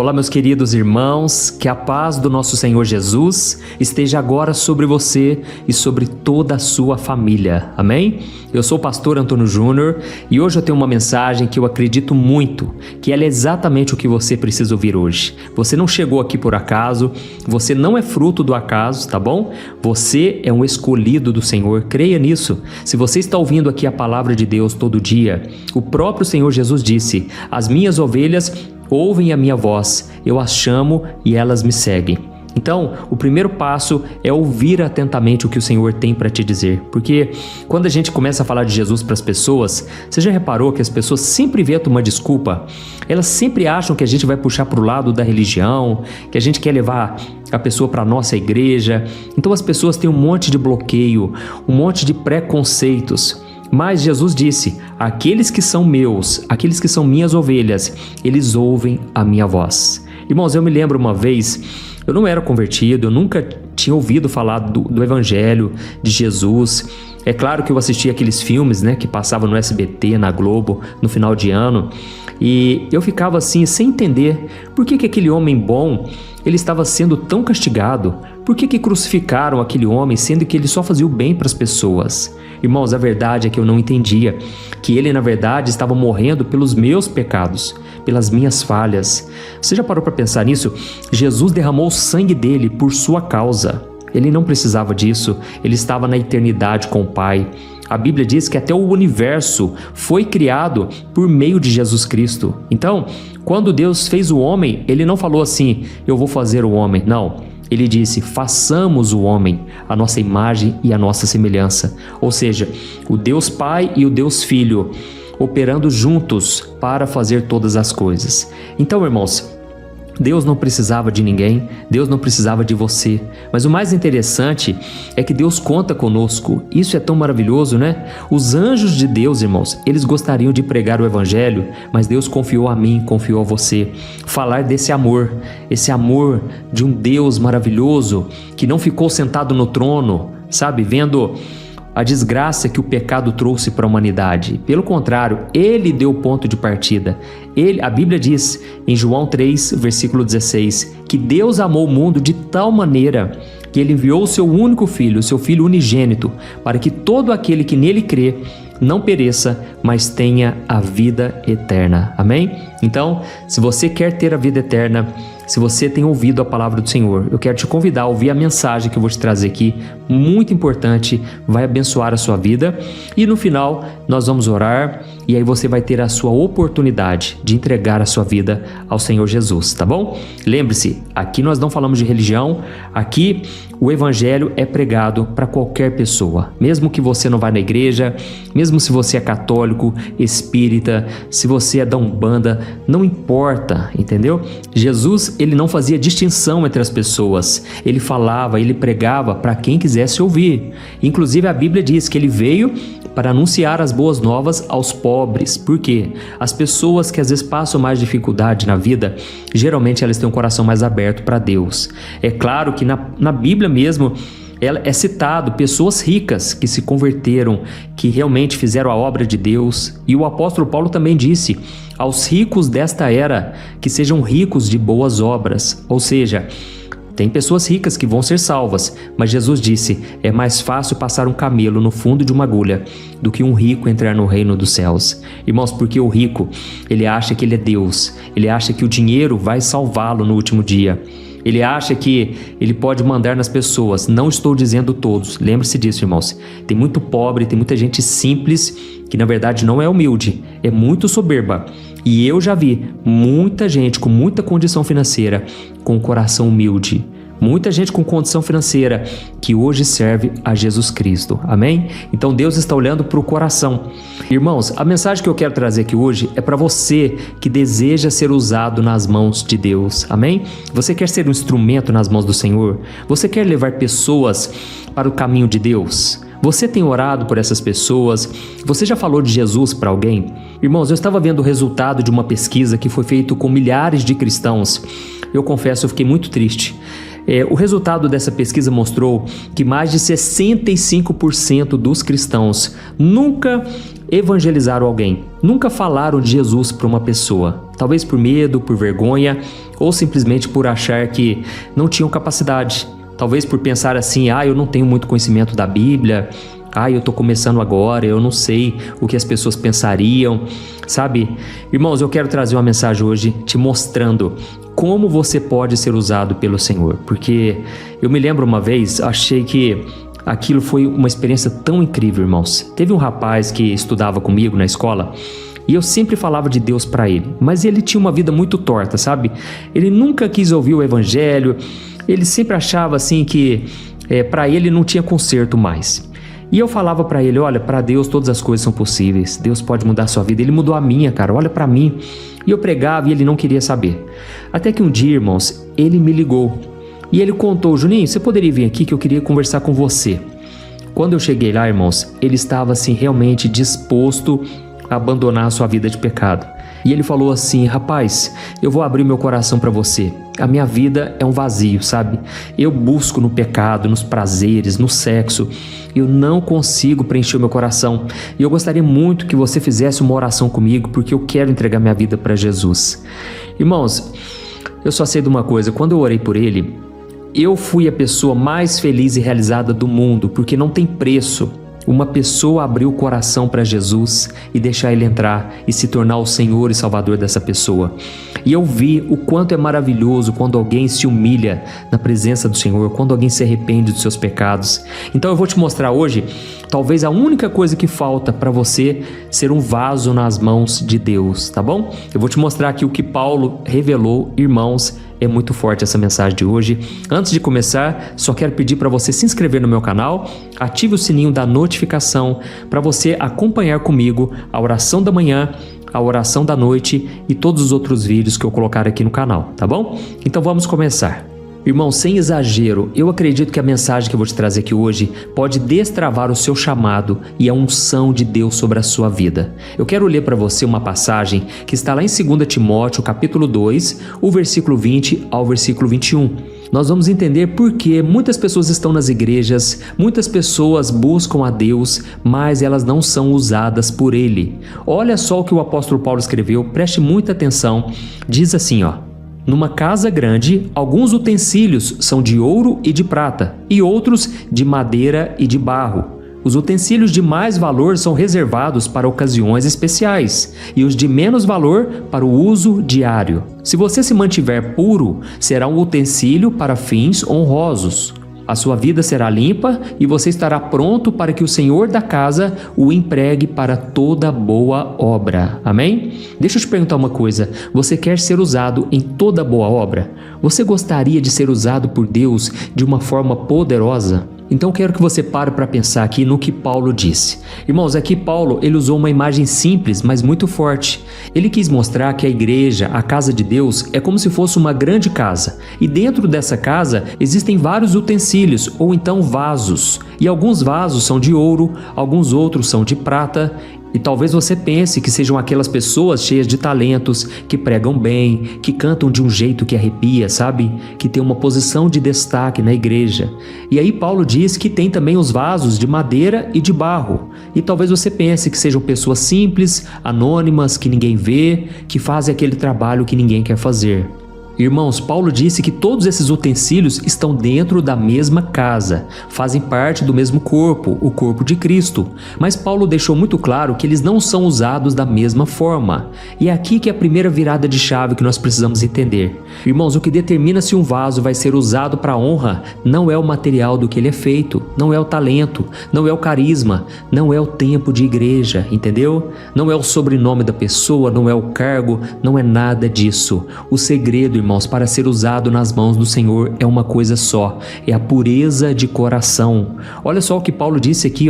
Olá, meus queridos irmãos, que a paz do nosso Senhor Jesus esteja agora sobre você e sobre toda a sua família, amém? Eu sou o pastor Antônio Júnior e hoje eu tenho uma mensagem que eu acredito muito, que ela é exatamente o que você precisa ouvir hoje. Você não chegou aqui por acaso, você não é fruto do acaso, tá bom? Você é um escolhido do Senhor, creia nisso. Se você está ouvindo aqui a palavra de Deus todo dia, o próprio Senhor Jesus disse: as minhas ovelhas ouvem a minha voz, eu as chamo e elas me seguem. Então, o primeiro passo é ouvir atentamente o que o Senhor tem para te dizer. Porque quando a gente começa a falar de Jesus para as pessoas, você já reparou que as pessoas sempre inventam uma desculpa? Elas sempre acham que a gente vai puxar para o lado da religião, que a gente quer levar a pessoa para a nossa igreja. Então as pessoas têm um monte de bloqueio, um monte de preconceitos. Mas Jesus disse: aqueles que são meus, aqueles que são minhas ovelhas, eles ouvem a minha voz. Irmãos, eu me lembro uma vez, eu não era convertido, eu nunca tinha ouvido falar do Evangelho de Jesus. É claro que eu assistia aqueles filmes, que passavam no SBT, na Globo, no final de ano, e eu ficava assim, sem entender por que aquele homem bom, ele estava sendo tão castigado. Por que crucificaram aquele homem, sendo que ele só fazia o bem para as pessoas? Irmãos, a verdade é que eu não entendia que ele, na verdade, estava morrendo pelos meus pecados, pelas minhas falhas. Você já parou para pensar nisso? Jesus derramou o sangue dele por sua causa. Ele não precisava disso, ele estava na eternidade com o Pai. A Bíblia diz que até o universo foi criado por meio de Jesus Cristo. Então, quando Deus fez o homem, ele não falou assim: eu vou fazer o homem. Não. Ele disse: façamos o homem, a nossa imagem e a nossa semelhança. Ou seja, o Deus Pai e o Deus Filho operando juntos para fazer todas as coisas. Então, irmãos, Deus não precisava de ninguém, Deus não precisava de você. Mas o mais interessante é que Deus conta conosco. Isso é tão maravilhoso, né? Os anjos de Deus, irmãos, eles gostariam de pregar o Evangelho, mas Deus confiou a mim, confiou a você. Falar desse amor, esse amor de um Deus maravilhoso que não ficou sentado no trono, sabe, vendo a desgraça que o pecado trouxe para a humanidade. Pelo contrário, Ele deu o ponto de partida. A Bíblia diz em João 3, versículo 16, que Deus amou o mundo de tal maneira que Ele enviou o seu único filho, o seu filho unigênito, para que todo aquele que nele crê não pereça, mas tenha a vida eterna. Amém? Então, se você quer ter a vida eterna, se você tem ouvido a palavra do Senhor, eu quero te convidar a ouvir a mensagem que eu vou te trazer aqui, muito importante, vai abençoar a sua vida. E no final, nós vamos orar e aí você vai ter a sua oportunidade de entregar a sua vida ao Senhor Jesus, tá bom? Lembre-se, aqui nós não falamos de religião, aqui o Evangelho é pregado para qualquer pessoa, mesmo que você não vá na igreja, mesmo se você é católico, espírita, se você é da Umbanda, não importa, entendeu? Jesus, ele não fazia distinção entre as pessoas, ele falava, ele pregava para quem quisesse ouvir. Inclusive a Bíblia diz que ele veio para anunciar as boas novas aos pobres. Por quê? As pessoas que às vezes passam mais dificuldade na vida, geralmente elas têm um coração mais aberto para Deus. É claro que na Bíblia mesmo, é citado pessoas ricas que se converteram, que realmente fizeram a obra de Deus. E o apóstolo Paulo também disse: aos ricos desta era, que sejam ricos de boas obras. Ou seja, tem pessoas ricas que vão ser salvas, mas Jesus disse: é mais fácil passar um camelo no fundo de uma agulha do que um rico entrar no reino dos céus. Irmãos, porque o rico, ele acha que ele é Deus, ele acha que o dinheiro vai salvá-lo no último dia. Ele acha que ele pode mandar nas pessoas. Não estou dizendo todos, lembre-se disso, irmãos. Tem muito pobre, tem muita gente simples que na verdade não é humilde, é muito soberba. E eu já vi muita gente com muita condição financeira, com um coração humilde. Muita gente com condição financeira que hoje serve a Jesus Cristo. Amém? Então Deus está olhando para o coração. Irmãos, a mensagem que eu quero trazer aqui hoje é para você que deseja ser usado nas mãos de Deus. Amém? Você quer ser um instrumento nas mãos do Senhor? Você quer levar pessoas para o caminho de Deus? Você tem orado por essas pessoas? Você já falou de Jesus para alguém? Irmãos, eu estava vendo o resultado de uma pesquisa que foi feita com milhares de cristãos. Eu confesso, eu fiquei muito triste. O resultado dessa pesquisa mostrou que mais de 65% dos cristãos nunca evangelizaram alguém, nunca falaram de Jesus para uma pessoa, talvez por medo, por vergonha ou simplesmente por achar que não tinham capacidade, talvez por pensar assim, eu não tenho muito conhecimento da Bíblia, eu tô começando agora, eu não sei o que as pessoas pensariam, sabe? Irmãos, eu quero trazer uma mensagem hoje te mostrando como você pode ser usado pelo Senhor, porque eu me lembro uma vez, achei que aquilo foi uma experiência tão incrível, irmãos. Teve um rapaz que estudava comigo na escola e eu sempre falava de Deus para ele, mas ele tinha uma vida muito torta, sabe? Ele nunca quis ouvir o evangelho, ele sempre achava assim que para ele não tinha conserto mais. E eu falava para ele, olha, para Deus todas as coisas são possíveis, Deus pode mudar a sua vida. Ele mudou a minha, cara, olha para mim. E eu pregava e ele não queria saber. Até que um dia, irmãos, ele me ligou e ele contou, Juninho, você poderia vir aqui que eu queria conversar com você. Quando eu cheguei lá, irmãos, ele estava assim realmente disposto a abandonar a sua vida de pecado. E ele falou assim, rapaz, eu vou abrir meu coração para você. A minha vida é um vazio, sabe? Eu busco no pecado, nos prazeres, no sexo. Eu não consigo preencher o meu coração. E eu gostaria muito que você fizesse uma oração comigo, porque eu quero entregar minha vida para Jesus. Irmãos, eu só sei de uma coisa, quando eu orei por ele, eu fui a pessoa mais feliz e realizada do mundo, porque não tem preço uma pessoa abrir o coração para Jesus e deixar ele entrar e se tornar o Senhor e Salvador dessa pessoa. E eu vi o quanto é maravilhoso quando alguém se humilha na presença do Senhor, quando alguém se arrepende dos seus pecados. Então eu vou te mostrar hoje, talvez a única coisa que falta para você ser um vaso nas mãos de Deus, tá bom? Eu vou te mostrar aqui o que Paulo revelou, irmãos. É muito forte essa mensagem de hoje. Antes de começar, só quero pedir para você se inscrever no meu canal, ative o sininho da notificação para você acompanhar comigo a oração da manhã, a oração da noite e todos os outros vídeos que eu colocar aqui no canal, tá bom? Então vamos começar. Irmão, sem exagero, eu acredito que a mensagem que eu vou te trazer aqui hoje pode destravar o seu chamado e a unção de Deus sobre a sua vida. Eu quero ler para você uma passagem que está lá em 2 Timóteo, capítulo 2, o versículo 20 ao versículo 21. Nós vamos entender por que muitas pessoas estão nas igrejas, muitas pessoas buscam a Deus, mas elas não são usadas por Ele. Olha só o que o apóstolo Paulo escreveu, preste muita atenção. Diz assim, numa casa grande, alguns utensílios são de ouro e de prata, e outros de madeira e de barro. Os utensílios de mais valor são reservados para ocasiões especiais, e os de menos valor para o uso diário. Se você se mantiver puro, será um utensílio para fins honrosos. A sua vida será limpa e você estará pronto para que o Senhor da casa o empregue para toda boa obra. Amém? Deixa eu te perguntar uma coisa. Você quer ser usado em toda boa obra? Você gostaria de ser usado por Deus de uma forma poderosa? Então quero que você pare para pensar aqui no que Paulo disse. Irmãos, aqui Paulo ele usou uma imagem simples, mas muito forte. Ele quis mostrar que a igreja, a casa de Deus, é como se fosse uma grande casa. E dentro dessa casa existem vários utensílios, ou então vasos. E alguns vasos são de ouro, alguns outros são de prata. E talvez você pense que sejam aquelas pessoas cheias de talentos, que pregam bem, que cantam de um jeito que arrepia, sabe? Que tem uma posição de destaque na igreja. E aí Paulo diz que tem também os vasos de madeira e de barro. E talvez você pense que sejam pessoas simples, anônimas, que ninguém vê, que fazem aquele trabalho que ninguém quer fazer. Irmãos, Paulo disse que todos esses utensílios estão dentro da mesma casa, fazem parte do mesmo corpo, o corpo de Cristo. Mas Paulo deixou muito claro que eles não são usados da mesma forma. E é aqui que é a primeira virada de chave que nós precisamos entender. Irmãos, o que determina se um vaso vai ser usado para honra não é o material do que ele é feito, não é o talento, não é o carisma, não é o tempo de igreja, entendeu? Não é o sobrenome da pessoa, não é o cargo, não é nada disso. O segredo, irmãos, para ser usado nas mãos do Senhor é uma coisa só, é a pureza de coração. Olha só o que Paulo disse aqui,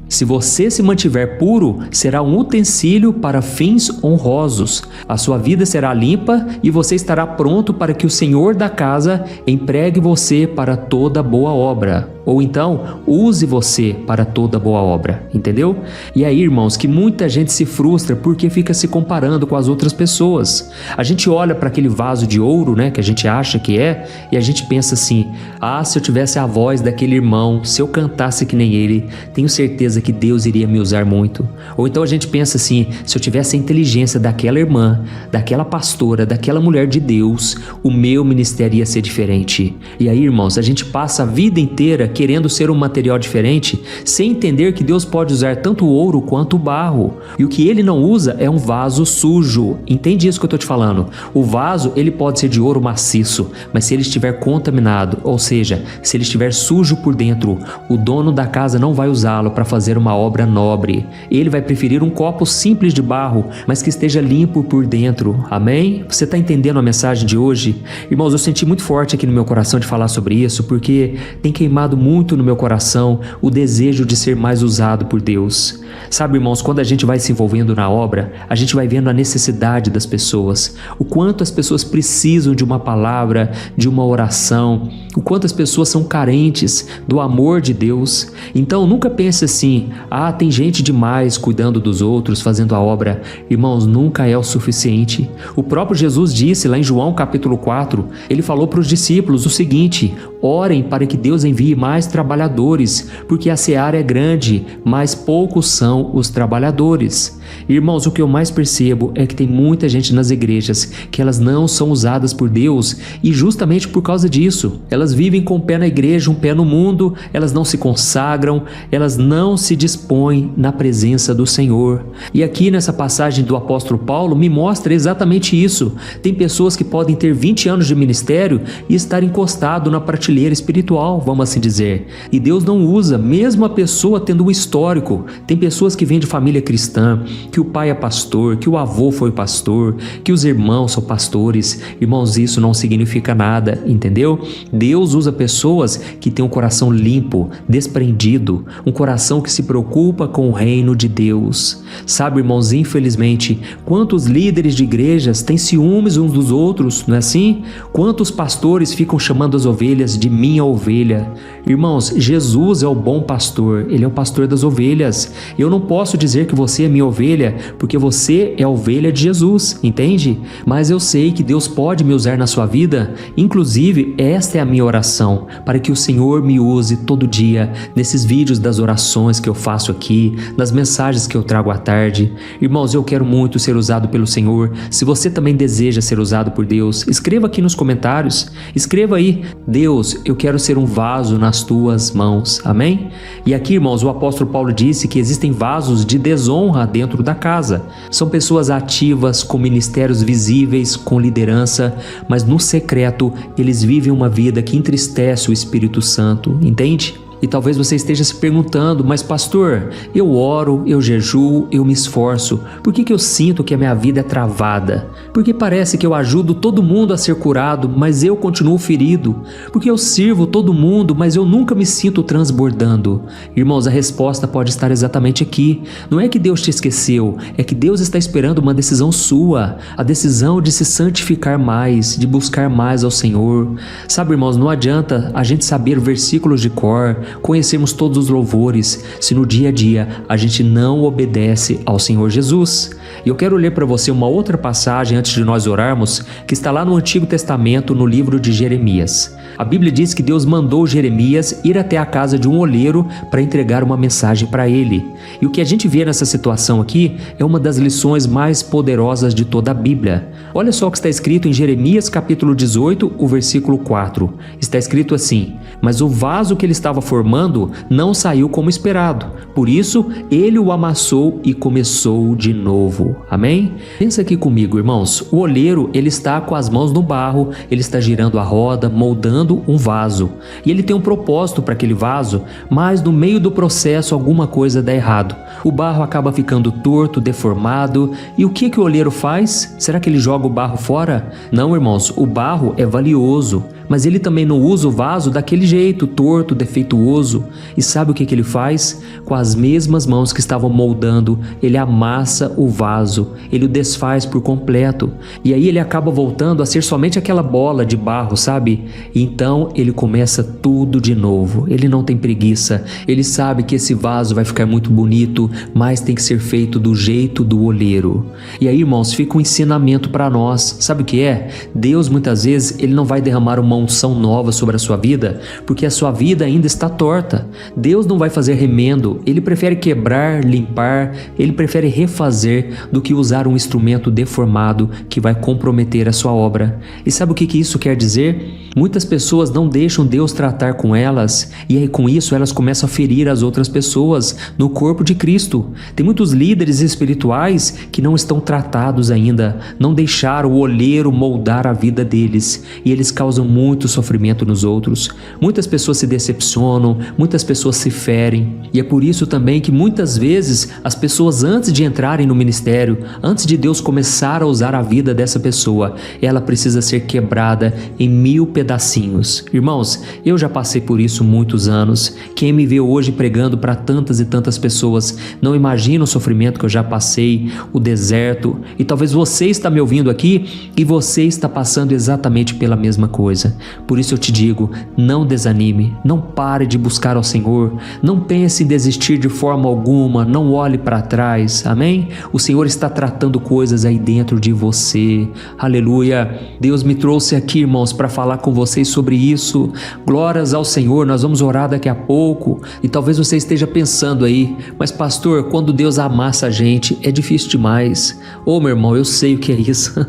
Se você se mantiver puro, será um utensílio para fins honrosos. A sua vida será limpa e você estará pronto para que o Senhor da casa empregue você para toda boa obra. Ou então, use você para toda boa obra, entendeu? E aí, irmãos, que muita gente se frustra porque fica se comparando com as outras pessoas. A gente olha para aquele vaso de ouro, né, que a gente acha que é, e a gente pensa assim: ah, se eu tivesse a voz daquele irmão, se eu cantasse que nem ele, tenho certeza que Deus iria me usar muito. Ou então a gente pensa assim: se eu tivesse a inteligência daquela irmã, daquela pastora, daquela mulher de Deus, o meu ministério ia ser diferente. E aí, irmãos, a gente passa a vida inteira querendo ser um material diferente, sem entender que Deus pode usar tanto o ouro quanto o barro. E o que ele não usa é um vaso sujo. Entende isso que eu estou te falando? O vaso, ele pode ser de ouro maciço, mas se ele estiver contaminado, ou seja, se ele estiver sujo por dentro, o dono da casa não vai usá-lo para fazer uma obra nobre. Ele vai preferir um copo simples de barro, mas que esteja limpo por dentro. Amém? Você está entendendo a mensagem de hoje? Irmãos, eu senti muito forte aqui no meu coração de falar sobre isso, porque tem queimado muito no meu coração o desejo de ser mais usado por Deus. Sabe, irmãos, quando a gente vai se envolvendo na obra, a gente vai vendo a necessidade das pessoas, o quanto as pessoas precisam de uma palavra, de uma oração, o quanto as pessoas são carentes do amor de Deus. Então nunca pense assim: ah, tem gente demais cuidando dos outros, fazendo a obra. Irmãos, nunca é o suficiente. O próprio Jesus disse lá em João capítulo 4, ele falou para os discípulos o seguinte: orem para que Deus envie mais trabalhadores, porque a seara é grande, mas poucos são os trabalhadores. Irmãos, o que eu mais percebo é que tem muita gente nas igrejas que elas não são usadas por Deus, e justamente por causa disso, elas vivem com um pé na igreja, um pé no mundo, elas não se consagram, elas não se dispõem na presença do Senhor. E aqui nessa passagem do apóstolo Paulo me mostra exatamente isso. Tem pessoas que podem ter 20 anos de ministério e estar encostado na prateleira espiritual, vamos assim dizer. E Deus não usa, mesmo a pessoa tendo um histórico. Tem pessoas que vêm de família cristã, que o pai é pastor, que o avô foi pastor, que os irmãos são pastores. Irmãos, isso não significa nada, entendeu? Deus usa pessoas que têm um coração limpo, desprendido, um coração que se preocupa com o reino de Deus. Sabe, irmãos, infelizmente, quantos líderes de igrejas têm ciúmes uns dos outros, não é assim? Quantos pastores ficam chamando as ovelhas de minha ovelha? Irmãos, Jesus é o bom pastor, ele é o pastor das ovelhas. Eu não posso dizer que você é minha ovelha, porque você é a ovelha de Jesus, entende? Mas eu sei que Deus pode me usar na sua vida. Inclusive, esta é a minha oração, para que o Senhor me use todo dia, nesses vídeos das orações que eu faço aqui, nas mensagens que eu trago à tarde. Irmãos, eu quero muito ser usado pelo Senhor. Se você também deseja ser usado por Deus, escreva aqui nos comentários, escreva aí: Deus, eu quero ser um vaso nas tuas mãos, amém? E aqui, irmãos, o apóstolo Paulo disse que existem vasos de desonra dentro da casa. São pessoas ativas, com ministérios visíveis, com liderança, mas no secreto eles vivem uma vida que entristece o Espírito Santo, entende? E talvez você esteja se perguntando: mas pastor, eu oro, eu jejuo, eu me esforço, por que eu sinto que a minha vida é travada? Porque parece que eu ajudo todo mundo a ser curado, mas eu continuo ferido? Porque eu sirvo todo mundo, mas eu nunca me sinto transbordando? Irmãos, a resposta pode estar exatamente aqui. Não é que Deus te esqueceu, é que Deus está esperando uma decisão sua, a decisão de se santificar mais, de buscar mais ao Senhor. Sabe, irmãos, não adianta a gente saber versículos de cor, conhecemos todos os louvores, se no dia a dia a gente não obedece ao Senhor Jesus. E eu quero ler para você uma outra passagem antes de nós orarmos, que está lá no Antigo Testamento, no livro de Jeremias. A Bíblia diz que Deus mandou Jeremias ir até a casa de um oleiro para entregar uma mensagem para ele. E o que a gente vê nessa situação aqui é uma das lições mais poderosas de toda a Bíblia. Olha só o que está escrito em Jeremias capítulo 18, o versículo 4. Está escrito assim: mas o vaso que ele estava formando não saiu como esperado, por isso ele o amassou e começou de novo. Amém? Pensa aqui comigo, irmãos. O oleiro, ele está com as mãos no barro, ele está girando a roda, moldando um vaso, e ele tem um propósito para aquele vaso, mas no meio do processo alguma coisa dá errado. O barro acaba ficando torto, deformado, e o que o oleiro faz? Será que ele joga o barro fora? Não, irmãos, o barro é valioso, mas ele também não usa o vaso daquele jeito, torto, defeituoso. E sabe o que ele faz? Com as mesmas mãos que estavam moldando, ele amassa o vaso, ele o desfaz por completo. E aí ele acaba voltando a ser somente aquela bola de barro, sabe? E então ele começa tudo de novo. Ele não tem preguiça, ele sabe que esse vaso vai ficar muito bonito, mas tem que ser feito do jeito do oleiro. E aí, irmãos, fica um ensinamento para nós. Sabe o que é? Deus muitas vezes ele não vai derramar uma unção nova sobre a sua vida, porque a sua vida ainda está torta. Deus não vai fazer remendo, ele prefere quebrar, limpar, ele prefere refazer do que usar um instrumento deformado que vai comprometer a sua obra. E sabe o que isso quer dizer? Muitas pessoas não deixam Deus tratar com elas, e aí com isso elas começam a ferir as outras pessoas no corpo de Cristo. Tem muitos líderes espirituais que não estão tratados ainda, não deixaram o olheiro moldar a vida deles, e eles causam muito sofrimento nos outros. Muitas pessoas se decepcionam, muitas pessoas se ferem, e é por isso também que muitas vezes as pessoas, antes de entrarem no ministério, antes de Deus começar a usar a vida dessa pessoa, ela precisa ser quebrada em 1000 pedacinhos. Irmãos, eu já passei por isso muitos anos. Quem me vê hoje pregando para tantas e tantas pessoas não imagina o sofrimento que eu já passei, o deserto, e talvez você está me ouvindo aqui e você está passando exatamente pela mesma coisa. Por isso eu te digo, não desanime, não pare de buscar ao Senhor, não pense em desistir de forma alguma, não olhe para trás, amém? O Senhor está tratando coisas aí dentro de você, aleluia. Deus me trouxe aqui, irmãos, para falar com vocês sobre isso. Glórias ao Senhor, nós vamos orar daqui a pouco, e talvez você esteja pensando aí, mas pastor, quando Deus amassa a gente, é difícil demais. Ô meu irmão, eu sei o que é isso.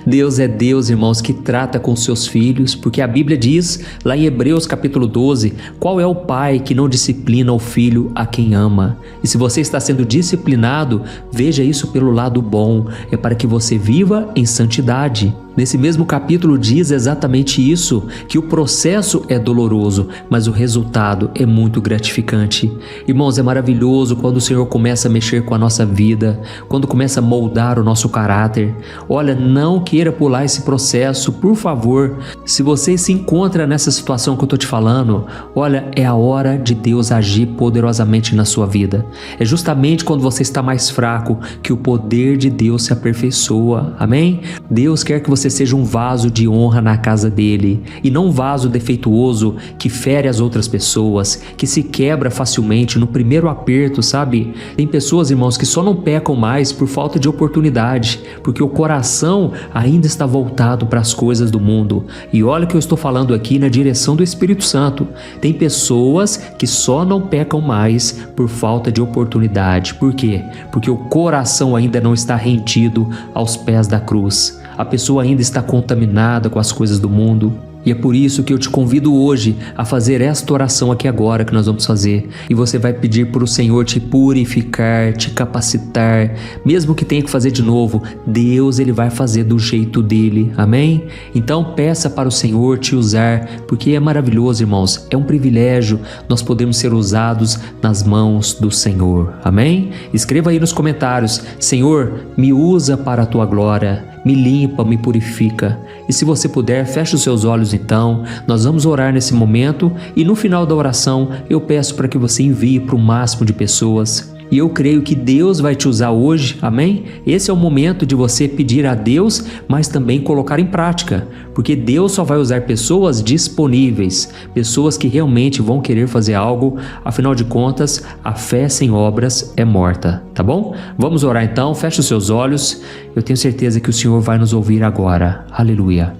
Deus é Deus, irmãos, que trata com seus filhos, porque a Bíblia diz, lá em Hebreus capítulo 12, qual é o pai que não disciplina o filho a quem ama? E se você está sendo disciplinado, veja isso pelo lado bom, é para que você viva em santidade. Nesse mesmo capítulo diz exatamente isso, que o processo é doloroso, mas o resultado é muito gratificante. Irmãos, é maravilhoso quando o Senhor começa a mexer com a nossa vida, quando começa a moldar o nosso caráter. Olha, não queira pular esse processo, por favor. Se você se encontra nessa situação que eu estou te falando, olha, é a hora de Deus agir poderosamente na sua vida. É justamente quando você está mais fraco que o poder de Deus se aperfeiçoa, amém? Deus quer que você seja um vaso de honra na casa dele, e não um vaso defeituoso que fere as outras pessoas, que se quebra facilmente no primeiro aperto, sabe? Tem pessoas, irmãos, que só não pecam mais por falta de oportunidade, porque o coração ainda está voltado para as coisas do mundo. E olha que eu estou falando aqui na direção do Espírito Santo. Tem pessoas que só não pecam mais por falta de oportunidade. Por quê? Porque o coração ainda não está rendido aos pés da cruz. A pessoa ainda está contaminada com as coisas do mundo. E é por isso que eu te convido hoje a fazer esta oração aqui agora que nós vamos fazer. E você vai pedir para o Senhor te purificar, te capacitar. Mesmo que tenha que fazer de novo, Deus ele vai fazer do jeito dele. Amém? Então peça para o Senhor te usar, porque é maravilhoso, irmãos. É um privilégio nós podemos ser usados nas mãos do Senhor. Amém? Escreva aí nos comentários: Senhor, me usa para a tua glória. Me limpa, me purifica. E se você puder, feche os seus olhos então. Nós vamos orar nesse momento e no final da oração eu peço para que você envie para o máximo de pessoas. E eu creio que Deus vai te usar hoje, amém? Esse é o momento de você pedir a Deus, mas também colocar em prática, porque Deus só vai usar pessoas disponíveis, pessoas que realmente vão querer fazer algo. Afinal de contas, a fé sem obras é morta, tá bom? Vamos orar então, feche os seus olhos. Eu tenho certeza que o Senhor vai nos ouvir agora. Aleluia.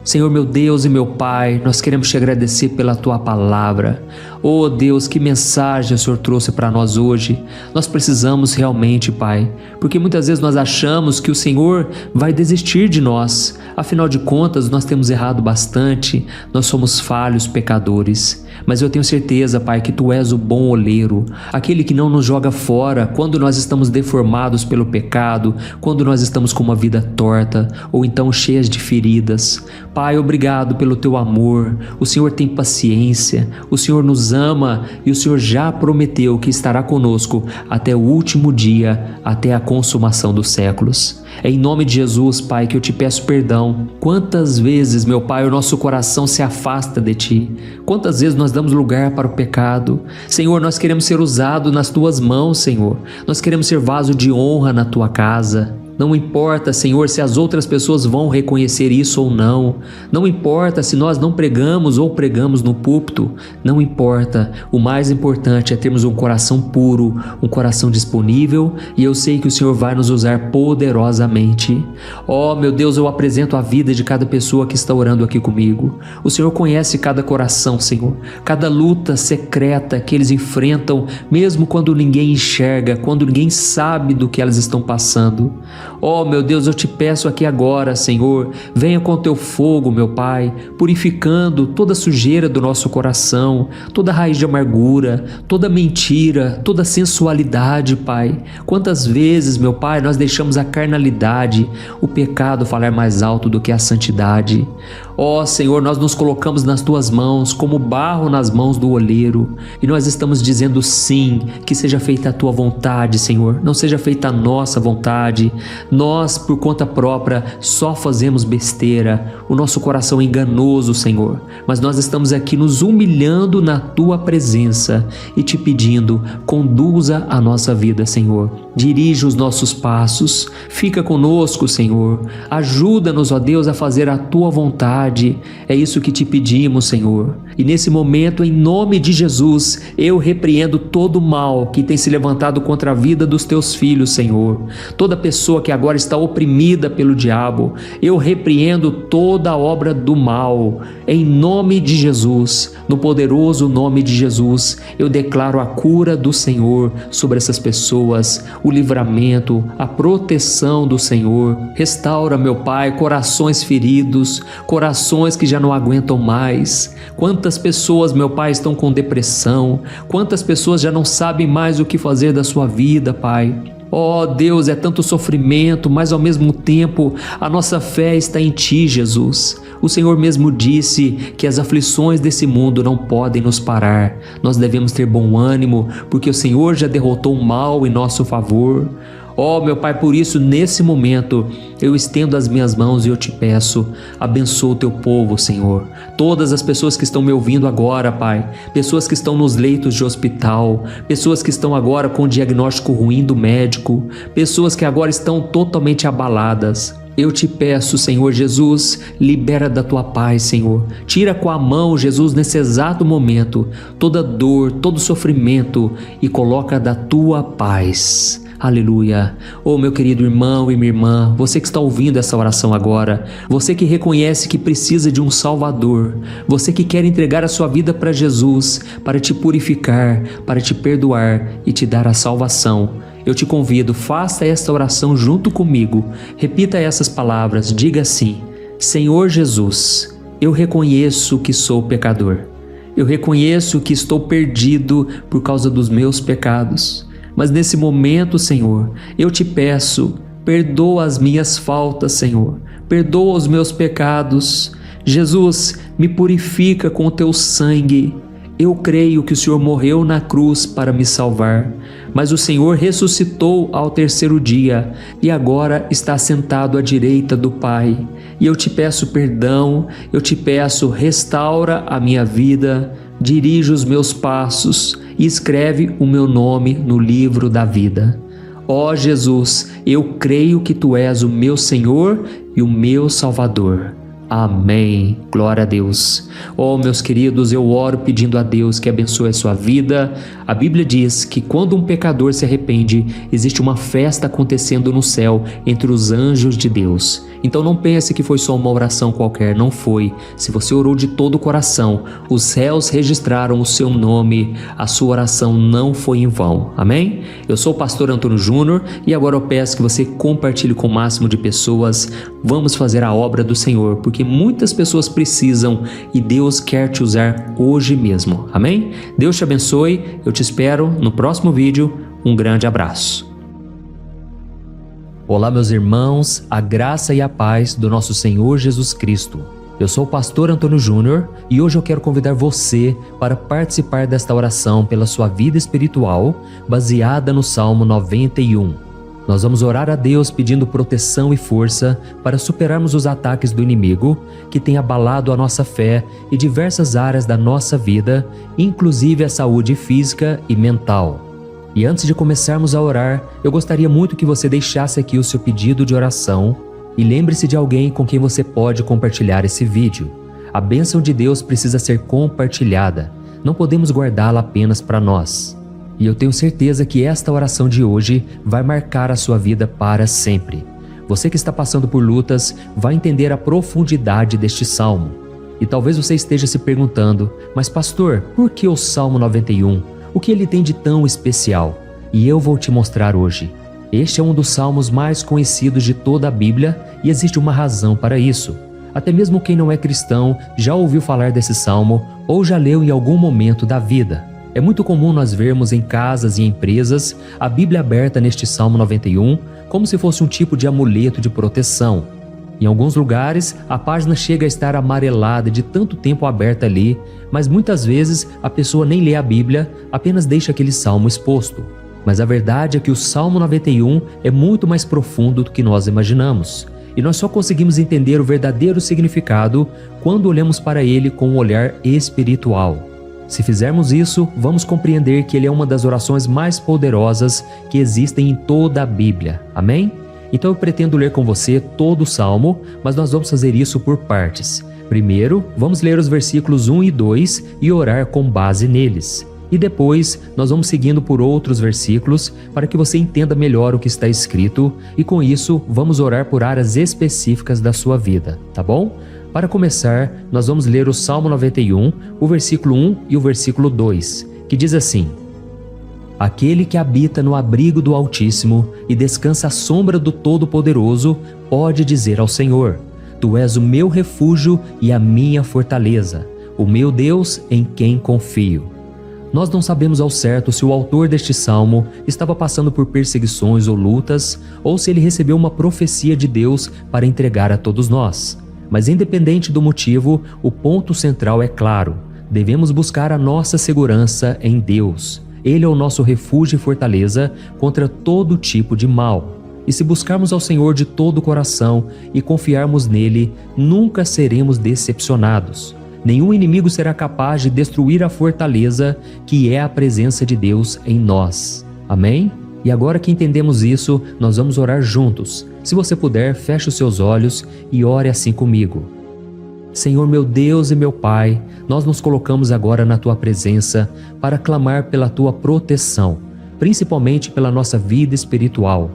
Senhor, meu Deus e meu Pai, nós queremos te agradecer pela Tua palavra. Oh Deus, que mensagem o Senhor trouxe para nós hoje. Nós precisamos realmente, Pai, porque muitas vezes nós achamos que o Senhor vai desistir de nós. Afinal de contas, nós temos errado bastante, nós somos falhos, pecadores. mas eu tenho certeza, Pai, que Tu és o bom oleiro, aquele que não nos joga fora quando nós estamos deformados pelo pecado, quando nós estamos com uma vida torta ou então cheias de feridas. Pai, obrigado pelo Teu amor. O Senhor tem paciência, o Senhor nos ama e o Senhor já prometeu que estará conosco até o último dia, até a consumação dos séculos. É em nome de Jesus, Pai, que eu te peço perdão. Quantas vezes, meu Pai, o nosso coração se afasta de Ti? Quantas vezes nós damos lugar para o pecado? Senhor, nós queremos ser usados nas Tuas mãos, Senhor. Nós queremos ser vaso de honra na Tua casa. Não importa, Senhor, se as outras pessoas vão reconhecer isso ou não. Não importa se nós não pregamos ou pregamos no púlpito. Não importa. O mais importante é termos um coração puro, um coração disponível, e eu sei que o Senhor vai nos usar poderosamente. Oh, meu Deus, eu apresento a vida de cada pessoa que está orando aqui comigo. O Senhor conhece cada coração, Senhor. Cada luta secreta que eles enfrentam, mesmo quando ninguém enxerga, quando ninguém sabe do que elas estão passando. Oh, meu Deus, eu te peço aqui agora, Senhor, venha com Teu fogo, meu Pai, purificando toda a sujeira do nosso coração, toda raiz de amargura, toda mentira, toda sensualidade, Pai. Quantas vezes, meu Pai, nós deixamos a carnalidade, o pecado falar mais alto do que a santidade. Ó Senhor, nós nos colocamos nas Tuas mãos como barro nas mãos do oleiro e nós estamos dizendo sim, que seja feita a Tua vontade, Senhor, não seja feita a nossa vontade. Nós, por conta própria, só fazemos besteira, o nosso coração é enganoso, Senhor, mas nós estamos aqui nos humilhando na Tua presença e Te pedindo, conduza a nossa vida, Senhor, dirige os nossos passos, fica conosco, Senhor, ajuda-nos, ó Deus, a fazer a Tua vontade. É isso que Te pedimos, Senhor. E nesse momento, em nome de Jesus, eu repreendo todo o mal que tem se levantado contra a vida dos Teus filhos, Senhor. Toda pessoa que agora está oprimida pelo diabo, eu repreendo toda a obra do mal. Em nome de Jesus, no poderoso nome de Jesus, eu declaro a cura do Senhor sobre essas pessoas, o livramento, a proteção do Senhor. Restaura, meu Pai, corações feridos, corações que já não aguentam mais. Quantas pessoas, meu Pai, estão com depressão, quantas pessoas já não sabem mais o que fazer da sua vida, Pai. Oh Deus, é tanto sofrimento, mas ao mesmo tempo a nossa fé está em Ti, Jesus. O Senhor mesmo disse que as aflições desse mundo não podem nos parar. Nós devemos ter bom ânimo, porque o Senhor já derrotou o mal em nosso favor. Oh, meu Pai, por isso, nesse momento, eu estendo as minhas mãos e eu te peço, abençoa o Teu povo, Senhor. Todas as pessoas que estão me ouvindo agora, Pai, pessoas que estão nos leitos de hospital, pessoas que estão agora com o diagnóstico ruim do médico, pessoas que agora estão totalmente abaladas. Eu te peço, Senhor Jesus, libera da Tua paz, Senhor. Tira com a mão, Jesus, nesse exato momento, toda dor, todo sofrimento e coloca da Tua paz. Aleluia. Oh, meu querido irmão e minha irmã, você que está ouvindo essa oração agora, você que reconhece que precisa de um Salvador, você que quer entregar a sua vida para Jesus, para te purificar, para te perdoar e te dar a salvação, eu te convido, faça esta oração junto comigo. Repita essas palavras, diga assim: Senhor Jesus, eu reconheço que sou pecador. Eu reconheço que estou perdido por causa dos meus pecados. Mas nesse momento, Senhor, eu te peço, perdoa as minhas faltas, Senhor, perdoa os meus pecados. Jesus, me purifica com o Teu sangue. Eu creio que o Senhor morreu na cruz para me salvar, mas o Senhor ressuscitou ao terceiro dia e agora está sentado à direita do Pai. E eu te peço perdão, eu te peço, restaura a minha vida, dirige os meus passos e escreve o meu nome no livro da vida. Ó Jesus, eu creio que Tu és o meu Senhor e o meu Salvador. Amém. Glória a Deus. Oh, meus queridos, eu oro pedindo a Deus que abençoe a sua vida. A Bíblia diz que quando um pecador se arrepende, existe uma festa acontecendo no céu entre os anjos de Deus. Então não pense que foi só uma oração qualquer, não foi. Se você orou de todo o coração, os céus registraram o seu nome, a sua oração não foi em vão. Amém? Eu sou o pastor Antônio Júnior e agora eu peço que você compartilhe com o máximo de pessoas. Vamos fazer a obra do Senhor, porque porque muitas pessoas precisam e Deus quer te usar hoje mesmo. Amém? Deus te abençoe, eu te espero no próximo vídeo. Um grande abraço. Olá, meus irmãos, a graça e a paz do nosso Senhor Jesus Cristo. Eu sou o pastor Antônio Júnior e hoje eu quero convidar você para participar desta oração pela sua vida espiritual, baseada no Salmo 91. Nós vamos orar a Deus pedindo proteção e força para superarmos os ataques do inimigo que tem abalado a nossa fé e diversas áreas da nossa vida, inclusive a saúde física e mental. E antes de começarmos a orar, eu gostaria muito que você deixasse aqui o seu pedido de oração e lembre-se de alguém com quem você pode compartilhar esse vídeo. A bênção de Deus precisa ser compartilhada, não podemos guardá-la apenas para nós. E eu tenho certeza que esta oração de hoje vai marcar a sua vida para sempre. Você que está passando por lutas vai entender a profundidade deste salmo. E talvez você esteja se perguntando, mas pastor, por que o Salmo 91? O que ele tem de tão especial? E eu vou te mostrar hoje. Este é um dos salmos mais conhecidos de toda a Bíblia e existe uma razão para isso. Até mesmo quem não é cristão já ouviu falar desse salmo ou já leu em algum momento da vida. É muito comum nós vermos em casas e empresas a Bíblia aberta neste Salmo 91 como se fosse um tipo de amuleto de proteção. Em alguns lugares, a página chega a estar amarelada de tanto tempo aberta ali, mas muitas vezes a pessoa nem lê a Bíblia, apenas deixa aquele salmo exposto. Mas a verdade é que o Salmo 91 é muito mais profundo do que nós imaginamos. E nós só conseguimos entender o verdadeiro significado quando olhamos para ele com um olhar espiritual. Se fizermos isso, vamos compreender que ele é uma das orações mais poderosas que existem em toda a Bíblia. Amém? Então eu pretendo ler com você todo o Salmo, mas nós vamos fazer isso por partes. Primeiro, vamos ler os versículos 1 e 2 e orar com base neles. E depois, nós vamos seguindo por outros versículos para que você entenda melhor o que está escrito e com isso, vamos orar por áreas específicas da sua vida, tá bom? Para começar, nós vamos ler o Salmo 91, o versículo 1 e o versículo 2, que diz assim: Aquele que habita no abrigo do Altíssimo e descansa à sombra do Todo-Poderoso pode dizer ao Senhor: Tu és o meu refúgio e a minha fortaleza, o meu Deus em quem confio. Nós não sabemos ao certo se o autor deste salmo estava passando por perseguições ou lutas, ou se ele recebeu uma profecia de Deus para entregar a todos nós. Mas independente do motivo, o ponto central é claro: devemos buscar a nossa segurança em Deus. Ele é o nosso refúgio e fortaleza contra todo tipo de mal. E se buscarmos ao Senhor de todo o coração e confiarmos nele, nunca seremos decepcionados. Nenhum inimigo será capaz de destruir a fortaleza que é a presença de Deus em nós. Amém? E agora que entendemos isso, nós vamos orar juntos. Se você puder, feche os seus olhos e ore assim comigo. Senhor meu Deus e meu Pai, nós nos colocamos agora na Tua presença para clamar pela Tua proteção, principalmente pela nossa vida espiritual.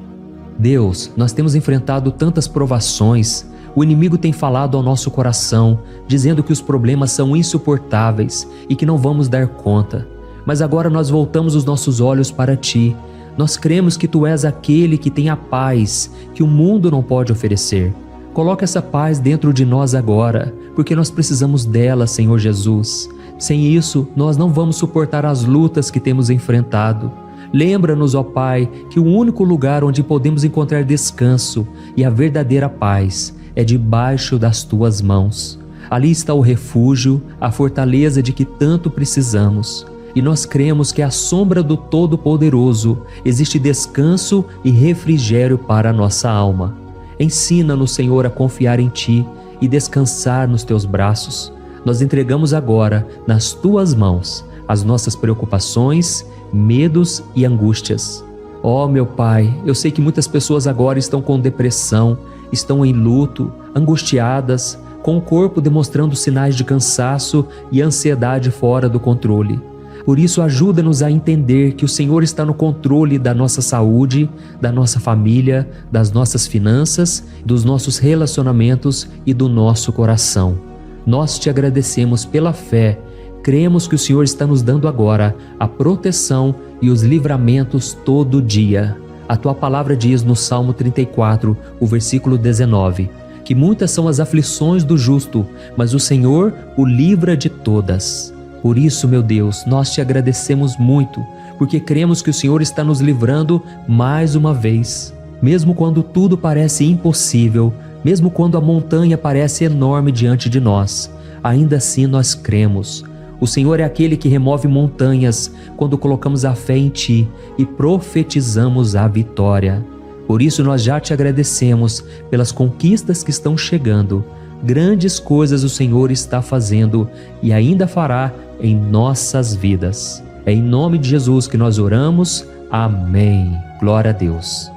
Deus, nós temos enfrentado tantas provações, o inimigo tem falado ao nosso coração, dizendo que os problemas são insuportáveis e que não vamos dar conta. Mas agora nós voltamos os nossos olhos para Ti. Nós cremos que Tu és aquele que tem a paz que o mundo não pode oferecer. Coloca essa paz dentro de nós agora, porque nós precisamos dela, Senhor Jesus. Sem isso, nós não vamos suportar as lutas que temos enfrentado. Lembra-nos, ó Pai, que o único lugar onde podemos encontrar descanso e a verdadeira paz é debaixo das Tuas mãos. Ali está o refúgio, a fortaleza de que tanto precisamos. E nós cremos que à sombra do Todo-Poderoso existe descanso e refrigério para a nossa alma. Ensina-nos, Senhor, a confiar em Ti e descansar nos Teus braços. Nós entregamos agora nas Tuas mãos as nossas preocupações, medos e angústias. Ó, meu Pai, eu sei que muitas pessoas agora estão com depressão, estão em luto, angustiadas, com o corpo demonstrando sinais de cansaço e ansiedade fora do controle. Por isso, ajuda-nos a entender que o Senhor está no controle da nossa saúde, da nossa família, das nossas finanças, dos nossos relacionamentos e do nosso coração. Nós te agradecemos pela fé. Cremos que o Senhor está nos dando agora a proteção e os livramentos todo dia. A Tua palavra diz no Salmo 34, o versículo 19, que muitas são as aflições do justo, mas o Senhor o livra de todas. Por isso, meu Deus, nós te agradecemos muito, porque cremos que o Senhor está nos livrando mais uma vez. Mesmo quando tudo parece impossível, mesmo quando a montanha parece enorme diante de nós, ainda assim nós cremos. O Senhor é aquele que remove montanhas quando colocamos a fé em Ti e profetizamos a vitória. Por isso nós já te agradecemos pelas conquistas que estão chegando. Grandes coisas o Senhor está fazendo e ainda fará em nossas vidas. É em nome de Jesus que nós oramos. Amém. Glória a Deus.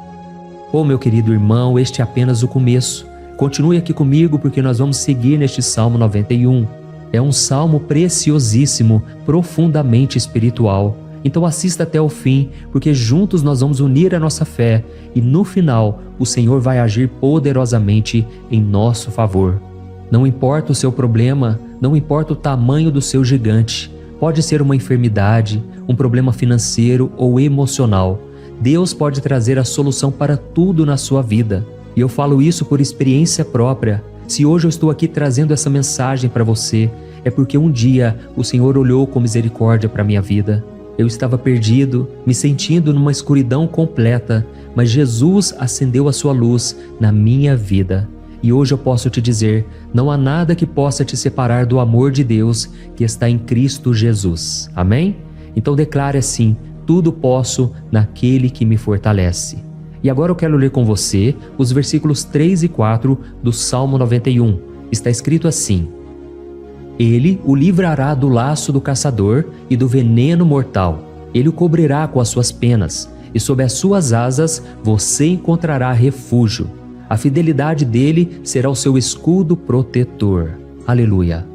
Oh, meu querido irmão, este é apenas o começo. Continue aqui comigo porque nós vamos seguir neste Salmo 91. É um salmo preciosíssimo, profundamente espiritual. Então assista até o fim, porque juntos nós vamos unir a nossa fé e no final o Senhor vai agir poderosamente em nosso favor. Não importa o seu problema, não importa o tamanho do seu gigante. Pode ser uma enfermidade, um problema financeiro ou emocional. Deus pode trazer a solução para tudo na sua vida. E eu falo isso por experiência própria. Se hoje eu estou aqui trazendo essa mensagem para você, é porque um dia o Senhor olhou com misericórdia para a minha vida. Eu estava perdido, me sentindo numa escuridão completa, mas Jesus acendeu a sua luz na minha vida. E hoje eu posso te dizer, não há nada que possa te separar do amor de Deus que está em Cristo Jesus. Amém? Então declare assim, tudo posso naquele que me fortalece. E agora eu quero ler com você os versículos 3 e 4 do Salmo 91. Está escrito assim: Ele o livrará do laço do caçador e do veneno mortal. Ele o cobrirá com as suas penas, e sob as suas asas você encontrará refúgio. A fidelidade dele será o seu escudo protetor. Aleluia.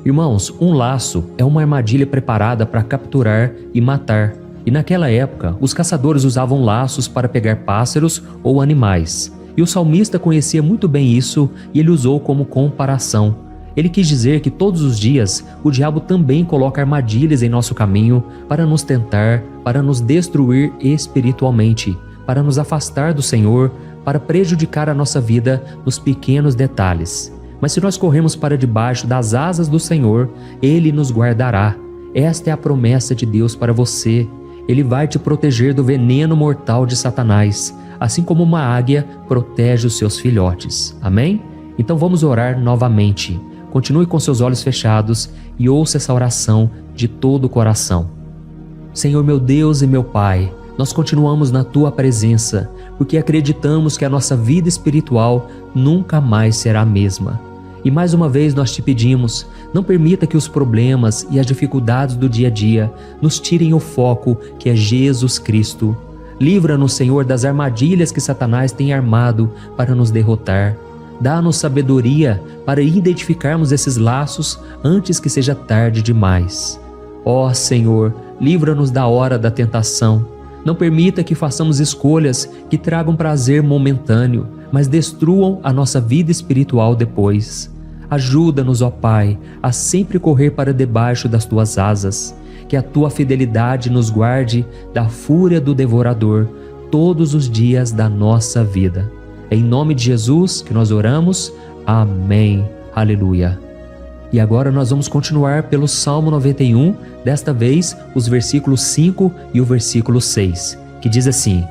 Irmãos, um laço é uma armadilha preparada para capturar e matar. E naquela época, os caçadores usavam laços para pegar pássaros ou animais. E o salmista conhecia muito bem isso e ele usou como comparação. Ele quis dizer que todos os dias o diabo também coloca armadilhas em nosso caminho para nos tentar, para nos destruir espiritualmente, para nos afastar do Senhor, para prejudicar a nossa vida nos pequenos detalhes. Mas se nós corremos para debaixo das asas do Senhor, Ele nos guardará. Esta é a promessa de Deus para você. Ele vai te proteger do veneno mortal de Satanás, assim como uma águia protege os seus filhotes. Amém? Então vamos orar novamente. Continue com seus olhos fechados e ouça essa oração de todo o coração. Senhor meu Deus e meu Pai, nós continuamos na Tua presença, porque acreditamos que a nossa vida espiritual nunca mais será a mesma. E mais uma vez nós te pedimos, não permita que os problemas e as dificuldades do dia a dia nos tirem o foco que é Jesus Cristo. Livra-nos, Senhor, das armadilhas que Satanás tem armado para nos derrotar. Dá-nos sabedoria para identificarmos esses laços antes que seja tarde demais. Ó Senhor, livra-nos da hora da tentação. Não permita que façamos escolhas que tragam prazer momentâneo, mas destruam a nossa vida espiritual depois. Ajuda-nos, ó Pai, a sempre correr para debaixo das Tuas asas, que a Tua fidelidade nos guarde da fúria do devorador todos os dias da nossa vida. É em nome de Jesus que nós oramos. Amém. Aleluia. E agora nós vamos continuar pelo Salmo 91, desta vez os versículos 5 e o versículo 6, que diz assim: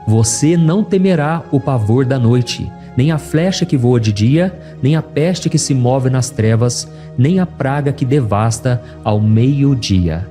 Você não temerá o pavor da noite, nem a flecha que voa de dia, nem a peste que se move nas trevas, nem a praga que devasta ao meio-dia.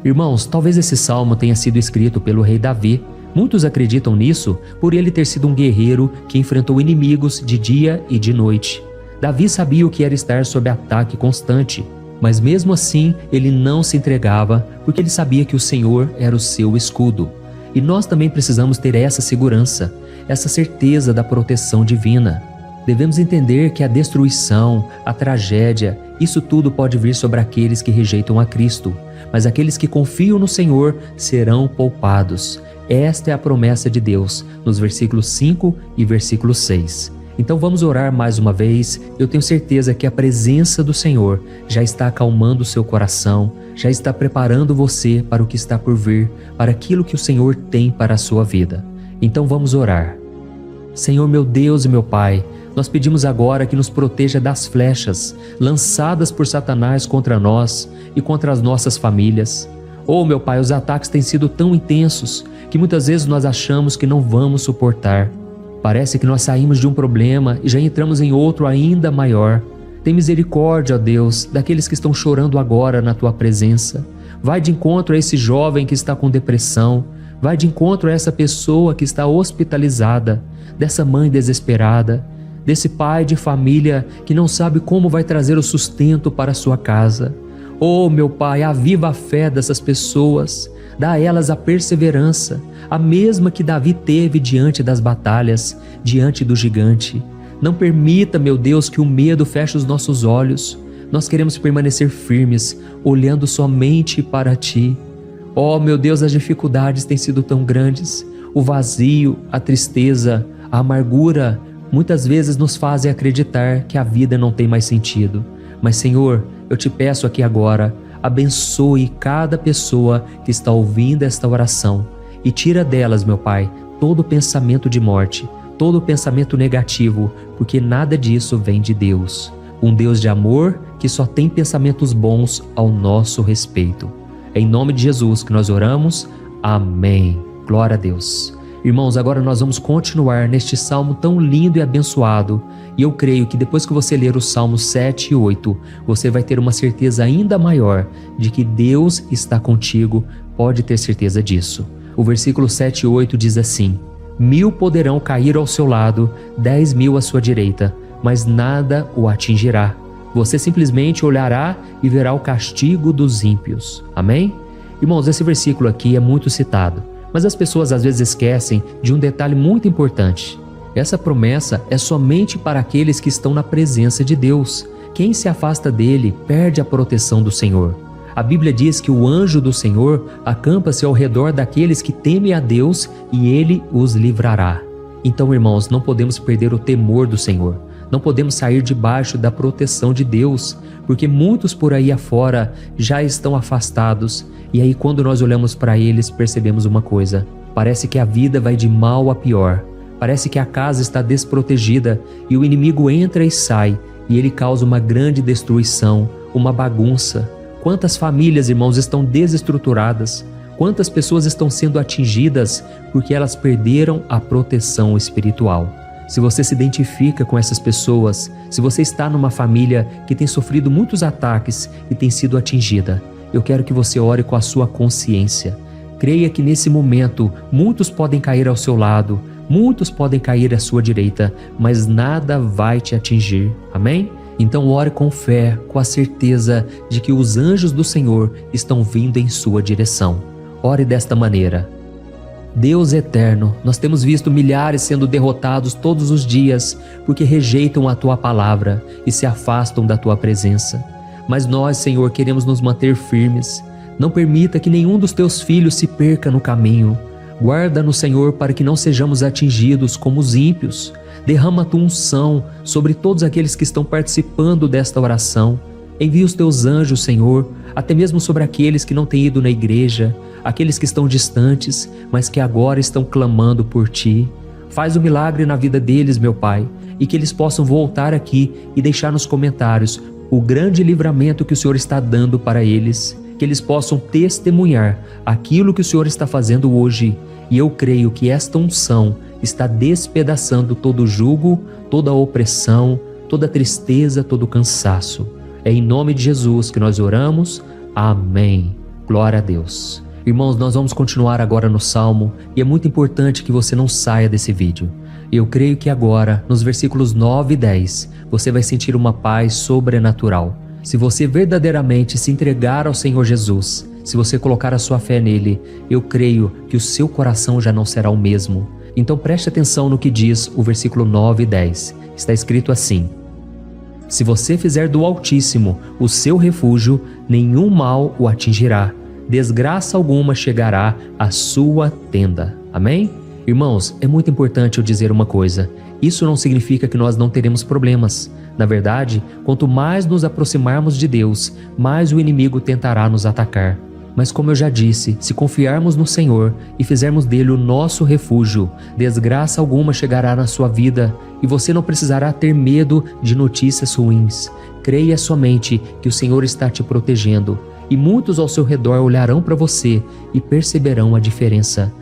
Irmãos, talvez esse salmo tenha sido escrito pelo rei Davi. Muitos acreditam nisso por ele ter sido um guerreiro que enfrentou inimigos de dia e de noite. Davi sabia o que era estar sob ataque constante, mas mesmo assim ele não se entregava porque ele sabia que o Senhor era o seu escudo. E nós também precisamos ter essa segurança, essa certeza da proteção divina. Devemos entender que a destruição, a tragédia, isso tudo pode vir sobre aqueles que rejeitam a Cristo, mas aqueles que confiam no Senhor serão poupados. Esta é a promessa de Deus, nos versículos 5 e versículo 6. Então vamos orar mais uma vez. Eu tenho certeza que a presença do Senhor já está acalmando o seu coração, já está preparando você para o que está por vir, para aquilo que o Senhor tem para a sua vida. Então vamos orar. Senhor meu Deus e meu Pai, Nós pedimos agora que nos proteja das flechas lançadas por Satanás contra nós e contra as nossas famílias. Oh, meu Pai, os ataques têm sido tão intensos que muitas vezes nós achamos que não vamos suportar. Parece que nós saímos de um problema e já entramos em outro ainda maior. Tem misericórdia, ó Deus, daqueles que estão chorando agora na Tua presença. Vai de encontro a esse jovem que está com depressão. Vai de encontro a essa pessoa que está hospitalizada, dessa mãe desesperada, desse pai de família que não sabe como vai trazer o sustento para a sua casa. Oh, meu Pai, aviva a fé dessas pessoas, dá a elas a perseverança, a mesma que Davi teve diante das batalhas, diante do gigante. Não permita, meu Deus, que o medo feche os nossos olhos. Nós queremos permanecer firmes, olhando somente para Ti. Oh, meu Deus, as dificuldades têm sido tão grandes. O vazio, a tristeza, a amargura, muitas vezes nos fazem acreditar que a vida não tem mais sentido. Mas, Senhor, eu te peço aqui agora, abençoe cada pessoa que está ouvindo esta oração e tira delas, meu Pai, todo pensamento de morte, todo pensamento negativo, porque nada disso vem de Deus. Um Deus de amor que só tem pensamentos bons ao nosso respeito. É em nome de Jesus que nós oramos. Amém. Glória a Deus. Irmãos, agora nós vamos continuar neste salmo tão lindo e abençoado. E eu creio que depois que você ler os salmos 7 e 8, você vai ter uma certeza ainda maior de que Deus está contigo. Pode ter certeza disso. O versículo 7 e 8 diz assim: 1000 poderão cair ao seu lado, 10.000 à sua direita, mas nada o atingirá. Você simplesmente olhará e verá o castigo dos ímpios. Amém? Irmãos, esse versículo aqui é muito citado, mas as pessoas às vezes esquecem de um detalhe muito importante. Essa promessa é somente para aqueles que estão na presença de Deus. Quem se afasta dele perde a proteção do Senhor. A Bíblia diz que o anjo do Senhor acampa-se ao redor daqueles que temem a Deus e ele os livrará. Então, irmãos, não podemos perder o temor do Senhor. Não podemos sair debaixo da proteção de Deus, porque muitos por aí afora já estão afastados. E aí, quando nós olhamos para eles, percebemos uma coisa: parece que a vida vai de mal a pior. Parece que a casa está desprotegida e o inimigo entra e sai e ele causa uma grande destruição, uma bagunça. Quantas famílias, irmãos, estão desestruturadas? Quantas pessoas estão sendo atingidas porque elas perderam a proteção espiritual? Se você se identifica com essas pessoas, se você está numa família que tem sofrido muitos ataques e tem sido atingida, eu quero que você ore com a sua consciência. Creia que nesse momento muitos podem cair ao seu lado, muitos podem cair à sua direita, mas nada vai te atingir. Amém? Então ore com fé, com a certeza de que os anjos do Senhor estão vindo em sua direção. Ore desta maneira: Deus eterno, nós temos visto milhares sendo derrotados todos os dias porque rejeitam a Tua palavra e se afastam da Tua presença. Mas nós, Senhor, queremos nos manter firmes. Não permita que nenhum dos Teus filhos se perca no caminho. Guarda-nos, Senhor, para que não sejamos atingidos como os ímpios. Derrama a Tua unção sobre todos aqueles que estão participando desta oração. Envia os Teus anjos, Senhor, até mesmo sobre aqueles que não têm ido na igreja, aqueles que estão distantes, mas que agora estão clamando por Ti. Faz um milagre na vida deles, meu Pai, e que eles possam voltar aqui e deixar nos comentários o grande livramento que o Senhor está dando para eles, que eles possam testemunhar aquilo que o Senhor está fazendo hoje. E eu creio que esta unção está despedaçando todo o jugo, toda a opressão, toda a tristeza, todo o cansaço. É em nome de Jesus que nós oramos. Amém. Glória a Deus. Irmãos, nós vamos continuar agora no Salmo e é muito importante que você não saia desse vídeo. Eu creio que agora, nos versículos 9 e 10, você vai sentir uma paz sobrenatural. Se você verdadeiramente se entregar ao Senhor Jesus, se você colocar a sua fé nele, eu creio que o seu coração já não será o mesmo. Então preste atenção no que diz o versículo 9 e 10. Está escrito assim: se você fizer do Altíssimo o seu refúgio, nenhum mal o atingirá. Desgraça alguma chegará à sua tenda. Amém? Irmãos, é muito importante eu dizer uma coisa. Isso não significa que nós não teremos problemas. Na verdade, quanto mais nos aproximarmos de Deus, mais o inimigo tentará nos atacar. Mas como eu já disse, se confiarmos no Senhor e fizermos dele o nosso refúgio, desgraça alguma chegará na sua vida e você não precisará ter medo de notícias ruins. Creia somente que o Senhor está te protegendo e muitos ao seu redor olharão para você e perceberão a diferença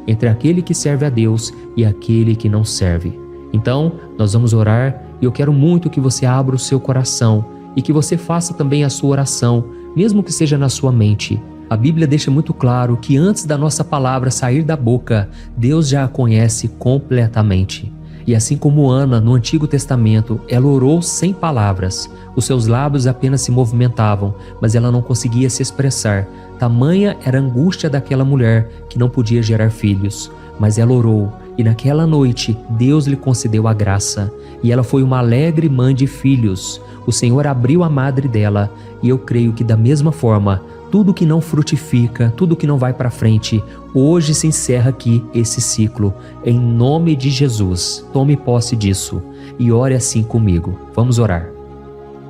entre aquele que serve a Deus e aquele que não serve. Então, nós vamos orar e eu quero muito que você abra o seu coração e que você faça também a sua oração, mesmo que seja na sua mente. A Bíblia deixa muito claro que antes da nossa palavra sair da boca, Deus já a conhece completamente. E assim como Ana, no Antigo Testamento, ela orou sem palavras. Os seus lábios apenas se movimentavam, mas ela não conseguia se expressar. Tamanha era a angústia daquela mulher que não podia gerar filhos. Mas ela orou, e naquela noite Deus lhe concedeu a graça. E ela foi uma alegre mãe de filhos. O Senhor abriu a madre dela, e eu creio que da mesma forma, tudo que não frutifica, tudo que não vai para frente, hoje se encerra aqui esse ciclo. Em nome de Jesus, tome posse disso e ore assim comigo. Vamos orar.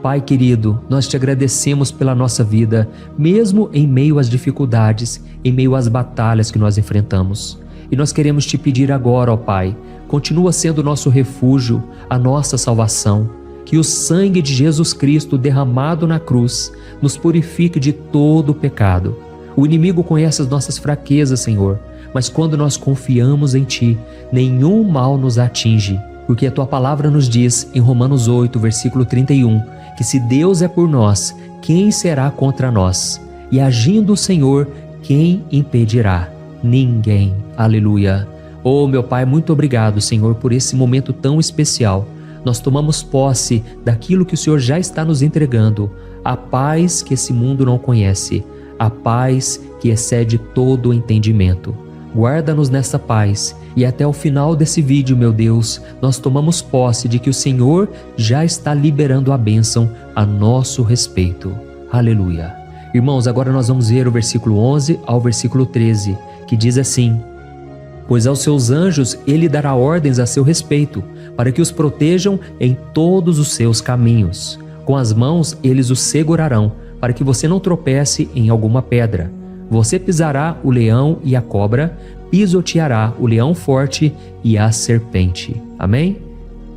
Pai querido, nós te agradecemos pela nossa vida, mesmo em meio às dificuldades, em meio às batalhas que nós enfrentamos. E nós queremos te pedir agora, ó Pai, continua sendo o nosso refúgio, a nossa salvação. Que o sangue de Jesus Cristo derramado na cruz nos purifique de todo o pecado. O inimigo conhece as nossas fraquezas, Senhor, mas quando nós confiamos em Ti, nenhum mal nos atinge, porque a Tua palavra nos diz em Romanos 8, versículo 31, que se Deus é por nós, quem será contra nós? E agindo o Senhor, quem impedirá? Ninguém. Aleluia. Oh, meu Pai, muito obrigado, Senhor, por esse momento tão especial. Nós tomamos posse daquilo que o Senhor já está nos entregando, a paz que esse mundo não conhece, a paz que excede todo o entendimento. Guarda-nos nessa paz e até o final desse vídeo, meu Deus, nós tomamos posse de que o Senhor já está liberando a bênção a nosso respeito. Aleluia. Irmãos, agora nós vamos ver o versículo 11 ao versículo 13, que diz assim: Pois aos seus anjos ele dará ordens a seu respeito, para que os protejam em todos os seus caminhos. Com as mãos eles os segurarão, para que você não tropece em alguma pedra. Você pisará o leão e a cobra, pisoteará o leão forte e a serpente. Amém?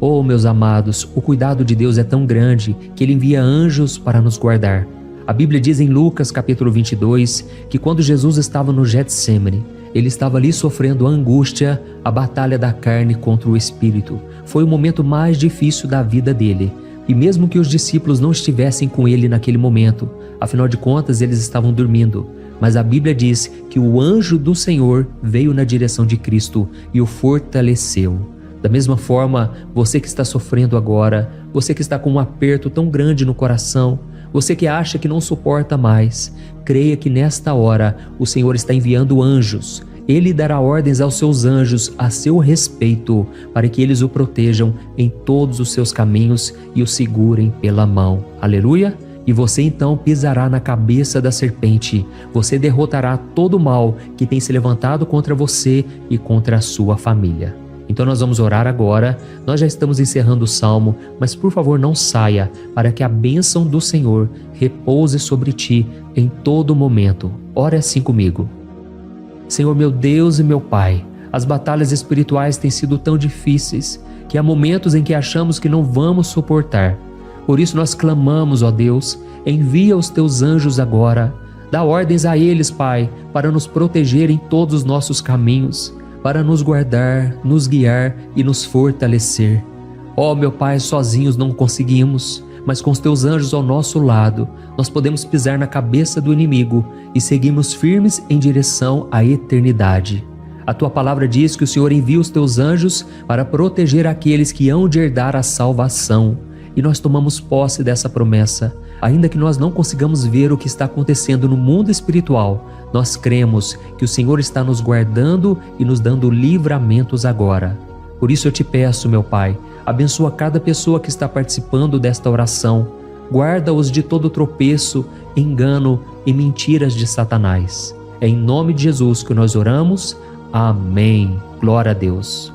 Oh, meus amados, o cuidado de Deus é tão grande que Ele envia anjos para nos guardar. A Bíblia diz em Lucas capítulo 22 que quando Jesus estava no Getsêmani, Ele estava ali sofrendo a angústia, a batalha da carne contra o espírito. Foi o momento mais difícil da vida dele. E mesmo que os discípulos não estivessem com ele naquele momento, afinal de contas eles estavam dormindo, mas a Bíblia diz que o anjo do Senhor veio na direção de Cristo e o fortaleceu. Da mesma forma, você que está sofrendo agora, você que está com um aperto tão grande no coração, você que acha que não suporta mais, creia que nesta hora o Senhor está enviando anjos. Ele dará ordens aos seus anjos a seu respeito, para que eles o protejam em todos os seus caminhos e o segurem pela mão. Aleluia! E você então pisará na cabeça da serpente. Você derrotará todo o mal que tem se levantado contra você e contra a sua família. Então nós vamos orar agora. Nós já estamos encerrando o Salmo, mas por favor não saia, para que a bênção do Senhor repouse sobre ti em todo momento. Ore assim comigo. Senhor meu Deus e meu Pai, as batalhas espirituais têm sido tão difíceis que há momentos em que achamos que não vamos suportar. Por isso nós clamamos, ó Deus, envia os teus anjos agora. Dá ordens a eles, Pai, para nos proteger em todos os nossos caminhos, para nos guardar, nos guiar e nos fortalecer. Ó meu Pai, sozinhos não conseguimos, mas com os teus anjos ao nosso lado, nós podemos pisar na cabeça do inimigo e seguirmos firmes em direção à eternidade. A tua palavra diz que o Senhor envia os teus anjos para proteger aqueles que hão de herdar a salvação. E nós tomamos posse dessa promessa. Ainda que nós não consigamos ver o que está acontecendo no mundo espiritual, nós cremos que o Senhor está nos guardando e nos dando livramentos agora. Por isso eu te peço, meu Pai, abençoa cada pessoa que está participando desta oração. Guarda-os de todo tropeço, engano e mentiras de Satanás. É em nome de Jesus que nós oramos. Amém. Glória a Deus.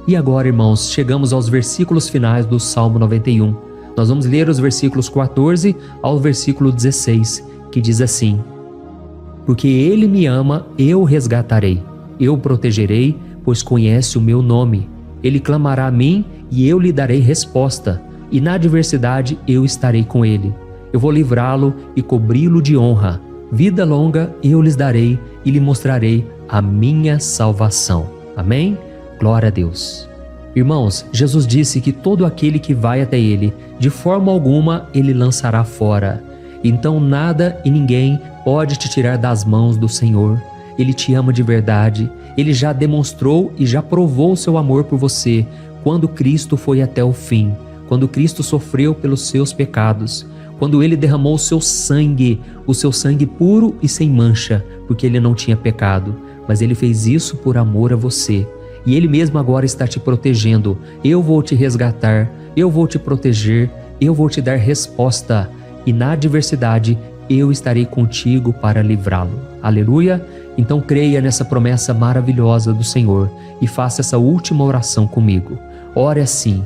E agora, irmãos, chegamos aos versículos finais do Salmo 91. Nós vamos ler os versículos 14 ao versículo 16, que diz assim: porque ele me ama, eu o resgatarei, eu o protegerei, pois conhece o meu nome. Ele clamará a mim e eu lhe darei resposta, e na adversidade eu estarei com ele. Eu vou livrá-lo e cobri-lo de honra. Vida longa eu lhes darei e lhe mostrarei a minha salvação. Amém? Glória a Deus. Irmãos, Jesus disse que todo aquele que vai até ele, de forma alguma ele lançará fora. Então nada e ninguém pode te tirar das mãos do Senhor. Ele te ama de verdade. Ele já demonstrou e já provou seu amor por você quando Cristo foi até o fim, quando Cristo sofreu pelos seus pecados, quando ele derramou o seu sangue puro e sem mancha, porque ele não tinha pecado, mas ele fez isso por amor a você. E ele mesmo agora está te protegendo. Eu vou te resgatar, eu vou te proteger, eu vou te dar resposta, e na adversidade eu estarei contigo para livrá-lo. Aleluia! Então creia nessa promessa maravilhosa do Senhor e faça essa última oração comigo. Ore assim: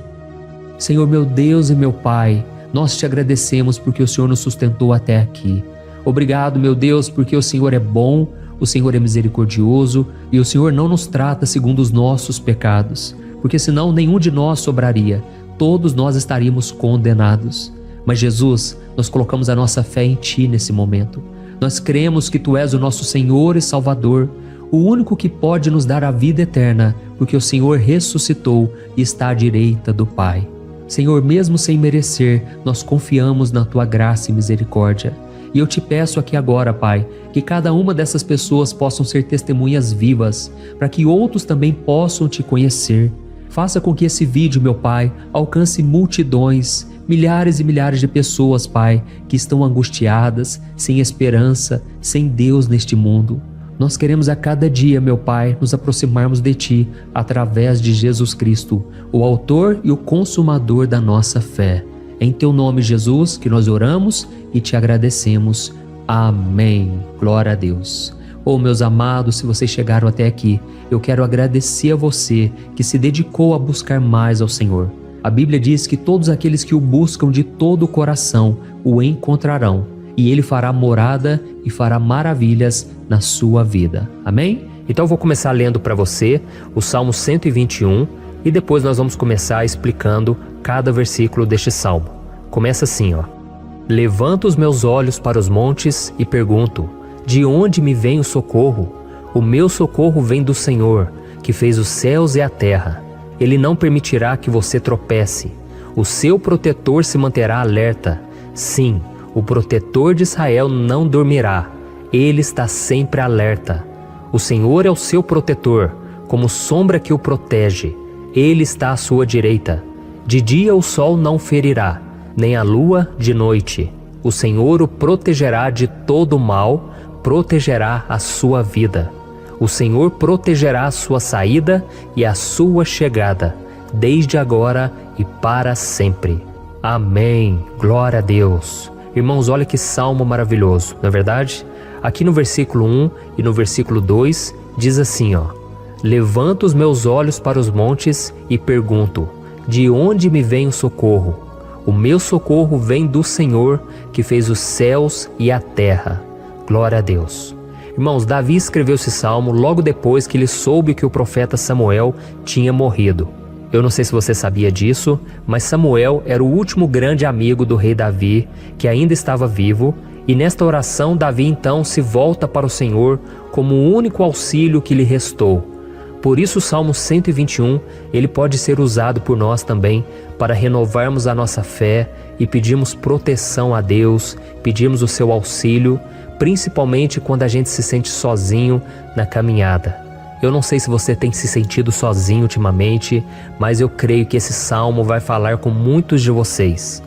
Senhor meu Deus e meu Pai, nós te agradecemos porque o Senhor nos sustentou até aqui. Obrigado, meu Deus, porque o Senhor é bom, o Senhor é misericordioso e o Senhor não nos trata segundo os nossos pecados, porque senão nenhum de nós sobraria, todos nós estaríamos condenados. Mas Jesus, nós colocamos a nossa fé em Ti nesse momento. Nós cremos que Tu és o nosso Senhor e Salvador, o único que pode nos dar a vida eterna, porque o Senhor ressuscitou e está à direita do Pai. Senhor, mesmo sem merecer, nós confiamos na Tua graça e misericórdia. E eu te peço aqui agora, Pai, que cada uma dessas pessoas possam ser testemunhas vivas, para que outros também possam Te conhecer. Faça com que esse vídeo, meu Pai, alcance multidões, milhares e milhares de pessoas, Pai, que estão angustiadas, sem esperança, sem Deus neste mundo. Nós queremos a cada dia, meu Pai, nos aproximarmos de Ti através de Jesus Cristo, o autor e o consumador da nossa fé. Em Teu nome, Jesus, que nós oramos e Te agradecemos. Amém. Glória a Deus. Meus amados, se vocês chegaram até aqui, eu quero agradecer a você que se dedicou a buscar mais ao Senhor. A Bíblia diz que todos aqueles que o buscam de todo o coração o encontrarão, e Ele fará morada e fará maravilhas na sua vida. Amém? Então eu vou começar lendo para você o Salmo 121 e depois nós vamos começar explicando cada versículo deste Salmo. Começa assim, ó. Levanto os meus olhos para os montes e pergunto: de onde me vem o socorro? O meu socorro vem do Senhor, que fez os céus e a terra. Ele não permitirá que você tropece. O seu protetor se manterá alerta. Sim, o protetor de Israel não dormirá. Ele está sempre alerta. O Senhor é o seu protetor, como sombra que o protege. Ele está à sua direita. De dia o sol não ferirá, nem a lua de noite. O Senhor o protegerá de todo o mal, protegerá a sua vida. O Senhor protegerá a sua saída e a sua chegada, desde agora e para sempre. Amém. Glória a Deus. Irmãos, olha que salmo maravilhoso, não é verdade? Aqui no versículo 1 e no versículo 2 diz assim, ó: Levanto os meus olhos para os montes e pergunto: de onde me vem o socorro? O meu socorro vem do Senhor, que fez os céus e a terra. Glória a Deus. Irmãos, Davi escreveu esse salmo logo depois que ele soube que o profeta Samuel tinha morrido. Eu não sei se você sabia disso, mas Samuel era o último grande amigo do rei Davi, que ainda estava vivo, e nesta oração Davi então se volta para o Senhor como o único auxílio que lhe restou. Por isso o Salmo 121, ele pode ser usado por nós também para renovarmos a nossa fé e pedirmos proteção a Deus, pedirmos o seu auxílio, principalmente quando a gente se sente sozinho na caminhada. Eu não sei se você tem se sentido sozinho ultimamente, mas eu creio que esse salmo vai falar com muitos de vocês.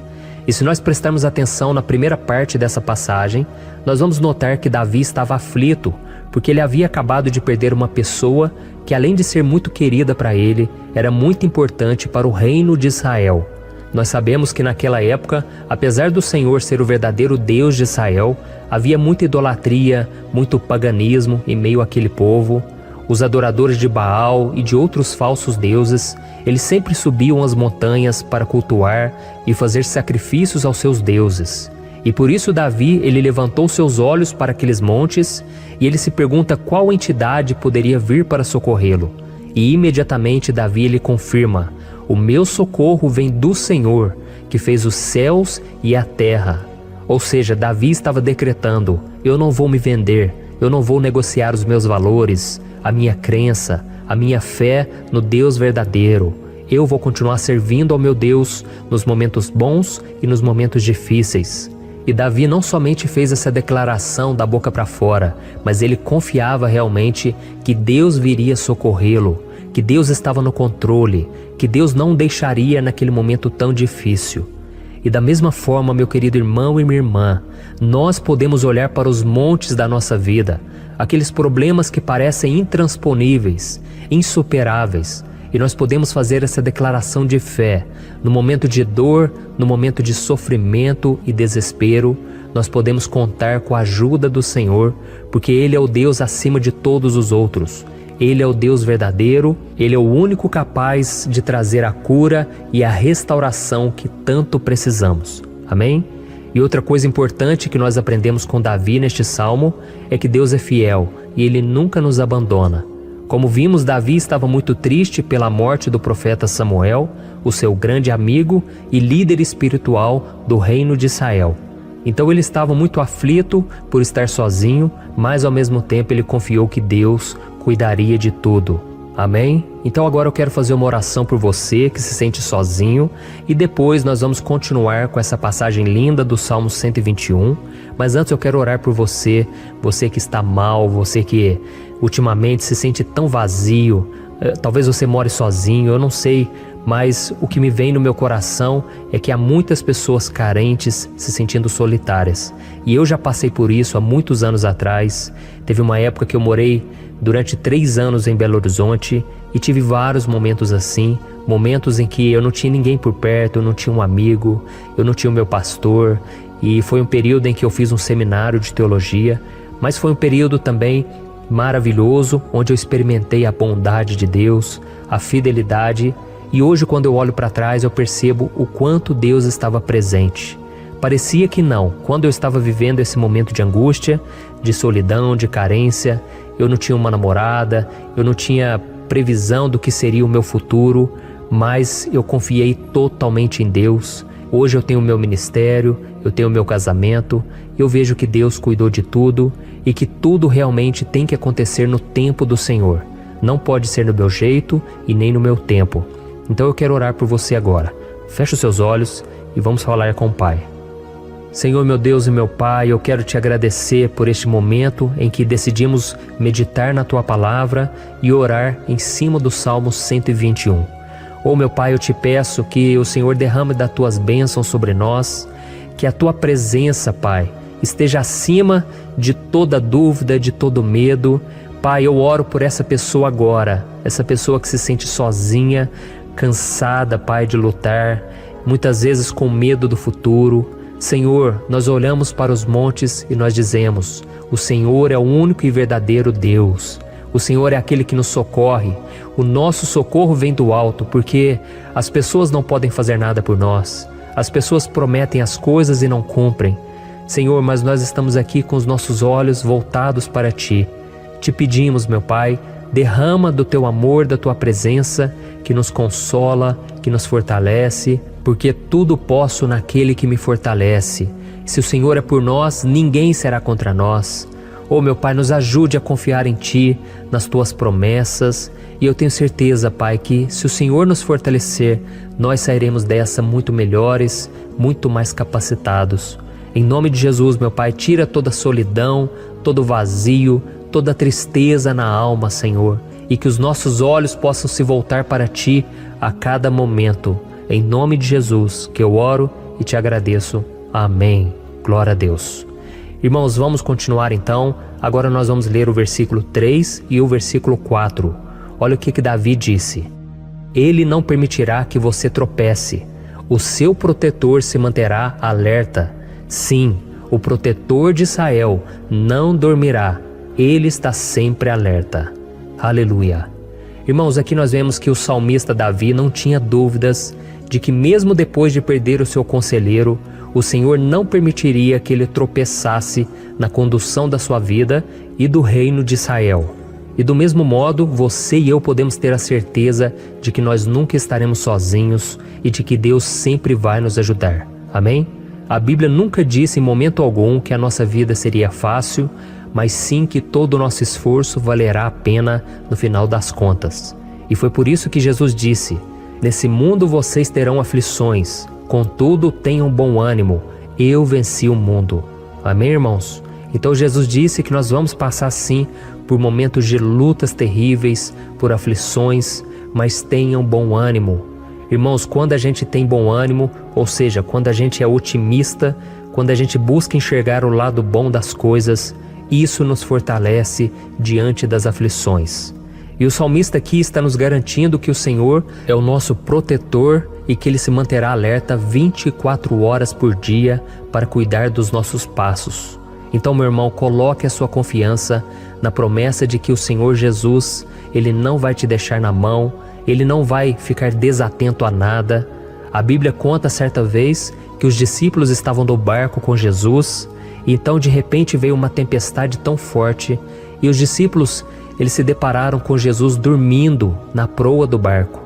E se nós prestarmos atenção na primeira parte dessa passagem, nós vamos notar que Davi estava aflito, porque ele havia acabado de perder uma pessoa que, além de ser muito querida para ele, era muito importante para o reino de Israel. Nós sabemos que naquela época, apesar do Senhor ser o verdadeiro Deus de Israel, havia muita idolatria, muito paganismo em meio àquele povo. Os adoradores de Baal e de outros falsos deuses, eles sempre subiam as montanhas para cultuar e fazer sacrifícios aos seus deuses. E por isso Davi, ele levantou seus olhos para aqueles montes e ele se pergunta qual entidade poderia vir para socorrê-lo. E imediatamente Davi ele confirma: o meu socorro vem do Senhor, que fez os céus e a terra. Ou seja, Davi estava decretando: eu não vou me vender, eu não vou negociar os meus valores, a minha crença, a minha fé no Deus verdadeiro. Eu vou continuar servindo ao meu Deus nos momentos bons e nos momentos difíceis. E Davi não somente fez essa declaração da boca para fora, mas ele confiava realmente que Deus viria socorrê-lo, que Deus estava no controle, que Deus não o deixaria naquele momento tão difícil. E da mesma forma, meu querido irmão e minha irmã, nós podemos olhar para os montes da nossa vida, aqueles problemas que parecem intransponíveis, insuperáveis, e nós podemos fazer essa declaração de fé. No momento de dor, no momento de sofrimento e desespero, nós podemos contar com a ajuda do Senhor, porque Ele é o Deus acima de todos os outros. Ele é o Deus verdadeiro, Ele é o único capaz de trazer a cura e a restauração que tanto precisamos. Amém? E outra coisa importante que nós aprendemos com Davi neste salmo é que Deus é fiel e Ele nunca nos abandona. Como vimos, Davi estava muito triste pela morte do profeta Samuel, o seu grande amigo e líder espiritual do reino de Israel. Então ele estava muito aflito por estar sozinho, mas ao mesmo tempo ele confiou que Deus cuidaria de tudo. Amém? Então agora eu quero fazer uma oração por você que se sente sozinho e depois nós vamos continuar com essa passagem linda do Salmo 121. Mas antes eu quero orar por você, você que está mal, você que ultimamente se sente tão vazio, talvez você more sozinho, eu não sei, mas o que me vem no meu coração é que há muitas pessoas carentes se sentindo solitárias. E eu já passei por isso há muitos anos atrás. Teve uma época que eu morei durante 3 anos em Belo Horizonte e tive vários momentos assim, momentos em que eu não tinha ninguém por perto, eu não tinha um amigo, eu não tinha o meu pastor, e foi um período em que eu fiz um seminário de teologia, mas foi um período também maravilhoso, onde eu experimentei a bondade de Deus, a fidelidade, e hoje quando eu olho para trás eu percebo o quanto Deus estava presente. Parecia que não, quando eu estava vivendo esse momento de angústia, de solidão, de carência, eu não tinha uma namorada, eu não tinha previsão do que seria o meu futuro, mas eu confiei totalmente em Deus. Hoje eu tenho o meu ministério, eu tenho o meu casamento, eu vejo que Deus cuidou de tudo e que tudo realmente tem que acontecer no tempo do Senhor. Não pode ser no meu jeito e nem no meu tempo. Então eu quero orar por você agora. Feche os seus olhos e vamos falar com o Pai. Senhor, meu Deus e meu Pai, eu quero te agradecer por este momento em que decidimos meditar na Tua Palavra e orar em cima do Salmo 121. Oh, meu Pai, eu te peço que o Senhor derrame das Tuas bênçãos sobre nós, que a Tua presença, Pai, esteja acima de toda dúvida, de todo medo. Pai, eu oro por essa pessoa agora, essa pessoa que se sente sozinha, cansada, Pai, de lutar, muitas vezes com medo do futuro. Senhor, nós olhamos para os montes e nós dizemos: o Senhor é o único e verdadeiro Deus. O Senhor é aquele que nos socorre. O nosso socorro vem do alto, porque as pessoas não podem fazer nada por nós. As pessoas prometem as coisas e não cumprem. Senhor, mas nós estamos aqui com os nossos olhos voltados para Ti. Te pedimos, meu Pai, derrama do Teu amor, da Tua presença, que nos consola, que nos fortalece, porque tudo posso naquele que me fortalece. Se o Senhor é por nós, ninguém será contra nós. Oh, meu Pai, nos ajude a confiar em Ti, nas Tuas promessas, e eu tenho certeza, Pai, que se o Senhor nos fortalecer, nós sairemos dessa muito melhores, muito mais capacitados. Em nome de Jesus, meu Pai, tira toda a solidão, todo o vazio, toda a tristeza na alma, Senhor, e que os nossos olhos possam se voltar para Ti a cada momento. Em nome de Jesus, que eu oro e te agradeço. Amém. Glória a Deus. Irmãos, vamos continuar então. Agora nós vamos ler o versículo 3 e o versículo 4. Olha o que Davi disse: Ele não permitirá que você tropece. O seu protetor se manterá alerta. Sim, o protetor de Israel não dormirá. Ele está sempre alerta. Aleluia. Irmãos, aqui nós vemos que o salmista Davi não tinha dúvidas de que mesmo depois de perder o seu conselheiro, o Senhor não permitiria que ele tropeçasse na condução da sua vida e do reino de Israel. E do mesmo modo, você e eu podemos ter a certeza de que nós nunca estaremos sozinhos e de que Deus sempre vai nos ajudar. Amém? A Bíblia nunca disse em momento algum que a nossa vida seria fácil, mas sim que todo o nosso esforço valerá a pena no final das contas. E foi por isso que Jesus disse: nesse mundo vocês terão aflições, contudo tenham bom ânimo, eu venci o mundo. Amém, irmãos? Então Jesus disse que nós vamos passar sim por momentos de lutas terríveis, por aflições, mas tenham bom ânimo. Irmãos, quando a gente tem bom ânimo, ou seja, quando a gente é otimista, quando a gente busca enxergar o lado bom das coisas, isso nos fortalece diante das aflições. E o salmista aqui está nos garantindo que o Senhor é o nosso protetor e que Ele se manterá alerta 24 horas por dia para cuidar dos nossos passos. Então, meu irmão, coloque a sua confiança na promessa de que o Senhor Jesus, Ele não vai te deixar na mão, Ele não vai ficar desatento a nada. A Bíblia conta certa vez que os discípulos estavam no barco com Jesus, e então de repente veio uma tempestade tão forte, e os discípulos, eles se depararam com Jesus dormindo na proa do barco.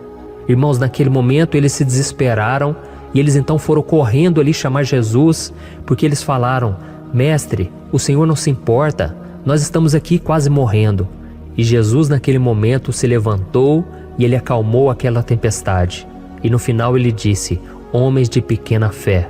Irmãos, naquele momento eles se desesperaram, e eles então foram correndo ali chamar Jesus, porque eles falaram: Mestre, o Senhor não se importa, nós estamos aqui quase morrendo. E Jesus naquele momento se levantou e Ele acalmou aquela tempestade. E no final Ele disse: homens de pequena fé.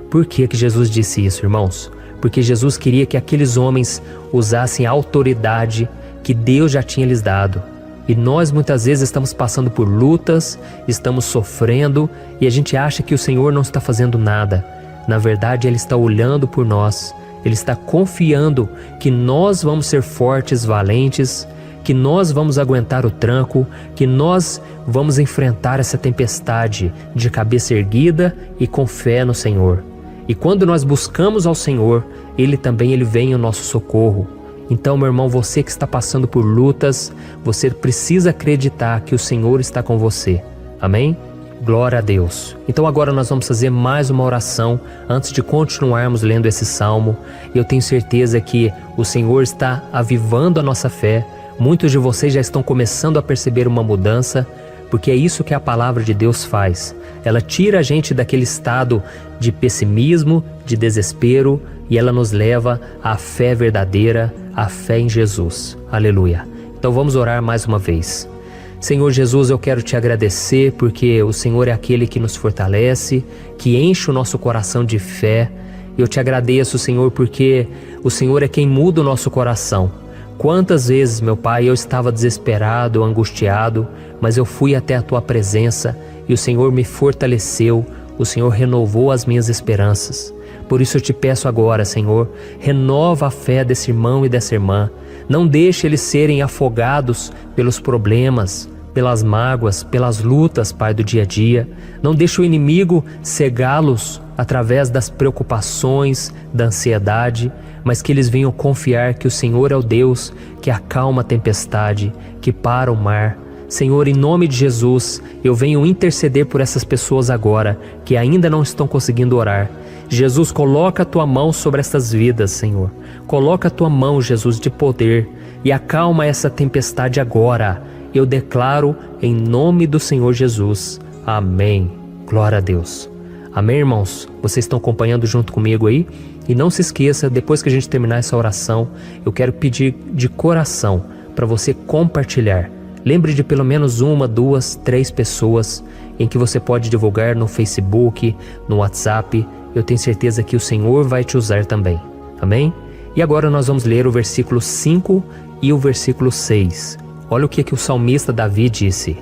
Por que Jesus disse isso, irmãos? Porque Jesus queria que aqueles homens usassem a autoridade que Deus já tinha lhes dado. E nós muitas vezes estamos passando por lutas, estamos sofrendo e a gente acha que o Senhor não está fazendo nada. Na verdade, Ele está olhando por nós. Ele está confiando que nós vamos ser fortes, valentes, que nós vamos aguentar o tranco, que nós vamos enfrentar essa tempestade de cabeça erguida e com fé no Senhor. E quando nós buscamos ao Senhor, Ele vem ao nosso socorro. Então, meu irmão, você que está passando por lutas, você precisa acreditar que o Senhor está com você. Amém? Glória a Deus. Então agora nós vamos fazer mais uma oração antes de continuarmos lendo esse salmo. Eu tenho certeza que o Senhor está avivando a nossa fé. Muitos de vocês já estão começando a perceber uma mudança, porque é isso que a palavra de Deus faz. Ela tira a gente daquele estado de pessimismo, de desespero, e ela nos leva à fé verdadeira, à fé em Jesus. Aleluia. Então vamos orar mais uma vez. Senhor Jesus, eu quero te agradecer porque o Senhor é aquele que nos fortalece, que enche o nosso coração de fé. Eu te agradeço, Senhor, porque o Senhor é quem muda o nosso coração. Quantas vezes, meu Pai, eu estava desesperado, angustiado, mas eu fui até a Tua presença e o Senhor me fortaleceu, o Senhor renovou as minhas esperanças. Por isso eu te peço agora, Senhor, renova a fé desse irmão e dessa irmã. Não deixe eles serem afogados pelos problemas, pelas mágoas, pelas lutas, Pai, do dia a dia. Não deixe o inimigo cegá-los através das preocupações, da ansiedade, mas que eles venham confiar que o Senhor é o Deus que acalma a tempestade, que para o mar. Senhor, em nome de Jesus, eu venho interceder por essas pessoas agora que ainda não estão conseguindo orar. Jesus, coloca a Tua mão sobre essas vidas, Senhor. Coloca a Tua mão, Jesus, de poder e acalma essa tempestade agora. Eu declaro em nome do Senhor Jesus. Amém. Glória a Deus. Amém, irmãos? Vocês estão acompanhando junto comigo aí? E não se esqueça, depois que a gente terminar essa oração, eu quero pedir de coração para você compartilhar. Lembre de pelo menos 1, 2, 3 pessoas em que você pode divulgar no Facebook, no WhatsApp. Eu tenho certeza que o Senhor vai te usar também. Amém? E agora nós vamos ler o versículo 5 e o versículo 6. Olha o que o salmista Davi disse.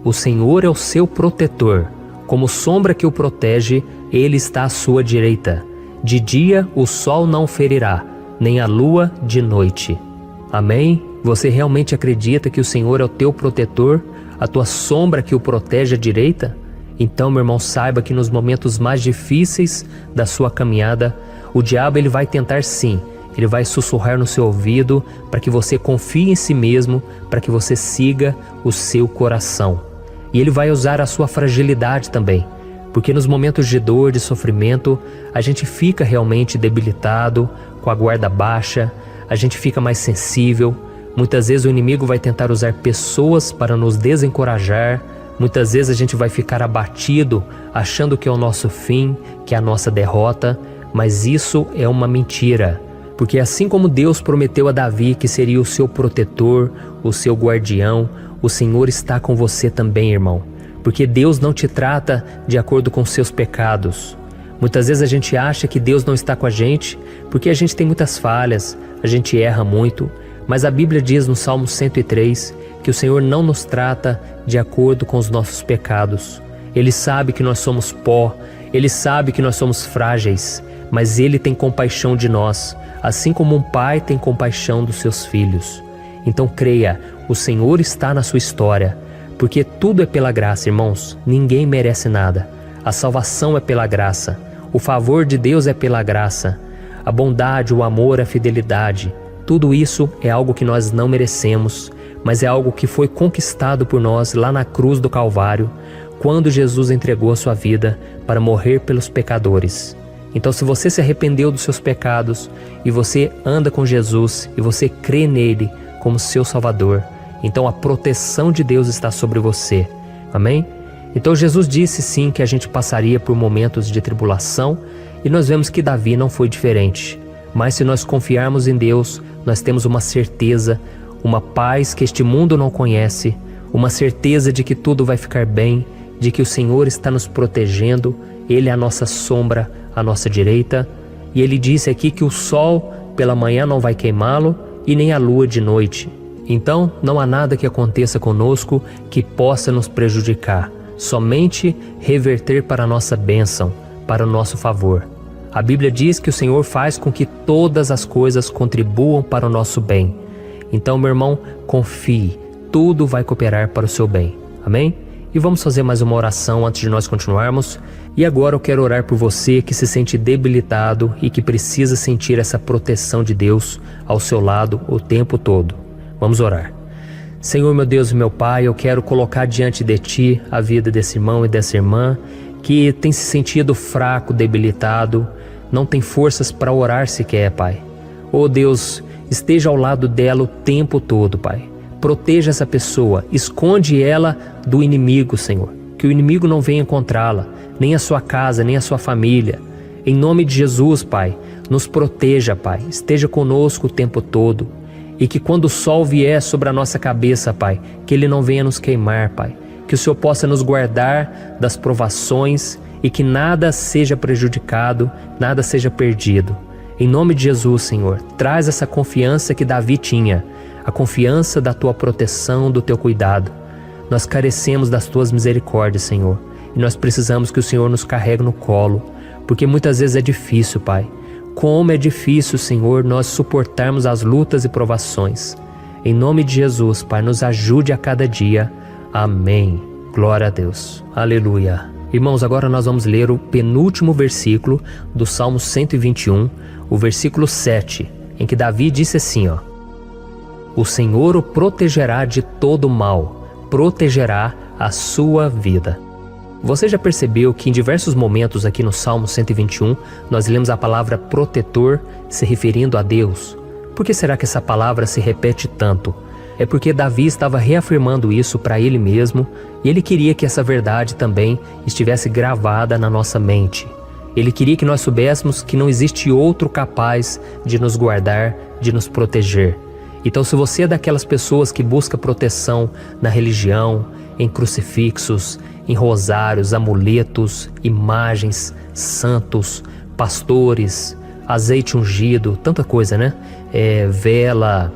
O Senhor é o seu protetor. Como sombra que o protege, Ele está à sua direita. De dia o sol não ferirá, nem a lua de noite. Amém? Você realmente acredita que o Senhor é o teu protetor, a tua sombra que o protege à direita? Então, meu irmão, saiba que nos momentos mais difíceis da sua caminhada, o diabo ele vai tentar sim, ele vai sussurrar no seu ouvido para que você confie em si mesmo, para que você siga o seu coração. E ele vai usar a sua fragilidade também, Porque nos momentos de dor, de sofrimento, a gente fica realmente debilitado, com a guarda baixa, a gente fica mais sensível. Muitas vezes o inimigo vai tentar usar pessoas para nos desencorajar. Muitas vezes a gente vai ficar abatido, achando que é o nosso fim, que é a nossa derrota, mas isso é uma mentira. Porque assim como Deus prometeu a Davi que seria o seu protetor, o seu guardião, o Senhor está com você também, irmão. Porque Deus não te trata de acordo com seus pecados. Muitas vezes a gente acha que Deus não está com a gente, porque a gente tem muitas falhas, a gente erra muito, mas a Bíblia diz no Salmo 103 que o Senhor não nos trata de acordo com os nossos pecados. Ele sabe que nós somos pó, Ele sabe que nós somos frágeis, mas Ele tem compaixão de nós, assim como um pai tem compaixão dos seus filhos. Então creia, o Senhor está na sua história, porque tudo é pela graça, irmãos, ninguém merece nada. A salvação é pela graça, o favor de Deus é pela graça, a bondade, o amor, a fidelidade, tudo isso é algo que nós não merecemos, mas é algo que foi conquistado por nós lá na cruz do Calvário, quando Jesus entregou a sua vida para morrer pelos pecadores. Então, se você se arrependeu dos seus pecados e você anda com Jesus e você crê nele como seu Salvador, então a proteção de Deus está sobre você. Amém? Então Jesus disse sim que a gente passaria por momentos de tribulação e nós vemos que Davi não foi diferente. Mas se nós confiarmos em Deus, nós temos uma certeza, uma paz que este mundo não conhece, uma certeza de que tudo vai ficar bem, de que o Senhor está nos protegendo, Ele é a nossa sombra, à nossa direita. E Ele disse aqui que o sol pela manhã não vai queimá-lo e nem a lua de noite. Então não há nada que aconteça conosco que possa nos prejudicar, somente reverter para a nossa bênção, para o nosso favor. A Bíblia diz que o Senhor faz com que todas as coisas contribuam para o nosso bem. Então, meu irmão, confie, tudo vai cooperar para o seu bem. Amém? E vamos fazer mais uma oração antes de nós continuarmos. E agora eu quero orar por você que se sente debilitado e que precisa sentir essa proteção de Deus ao seu lado o tempo todo. Vamos orar. Senhor, meu Deus e meu Pai, eu quero colocar diante de Ti a vida desse irmão e dessa irmã que tem se sentido fraco, debilitado, não tem forças para orar sequer, Pai. Oh Deus, esteja ao lado dela o tempo todo, Pai. Proteja essa pessoa, esconde ela do inimigo, Senhor. Que o inimigo não venha encontrá-la, nem a sua casa, nem a sua família. Em nome de Jesus, Pai, nos proteja, Pai. Esteja conosco o tempo todo. E que quando o sol vier sobre a nossa cabeça, Pai, que ele não venha nos queimar, Pai. Que o Senhor possa nos guardar das provações e que nada seja prejudicado, nada seja perdido. Em nome de Jesus, Senhor, traz essa confiança que Davi tinha, a confiança da Tua proteção, do Teu cuidado. Nós carecemos das Tuas misericórdias, Senhor, e nós precisamos que o Senhor nos carregue no colo, porque muitas vezes é difícil, Pai. Como é difícil, Senhor, nós suportarmos as lutas e provações. Em nome de Jesus, Pai, nos ajude a cada dia. Amém. Glória a Deus. Aleluia. Irmãos, agora nós vamos ler o penúltimo versículo do Salmo 121, o versículo 7, em que Davi disse assim, ó: O Senhor o protegerá de todo mal, protegerá a sua vida. Você já percebeu que em diversos momentos aqui no Salmo 121, nós lemos a palavra protetor se referindo a Deus? Por que será que essa palavra se repete tanto? É porque Davi estava reafirmando isso para ele mesmo e ele queria que essa verdade também estivesse gravada na nossa mente. Ele queria que nós soubéssemos que não existe outro capaz de nos guardar, de nos proteger. Então, se você é daquelas pessoas que busca proteção na religião, em crucifixos, em rosários, amuletos, imagens, santos, pastores, azeite ungido, tanta coisa, né? Vela,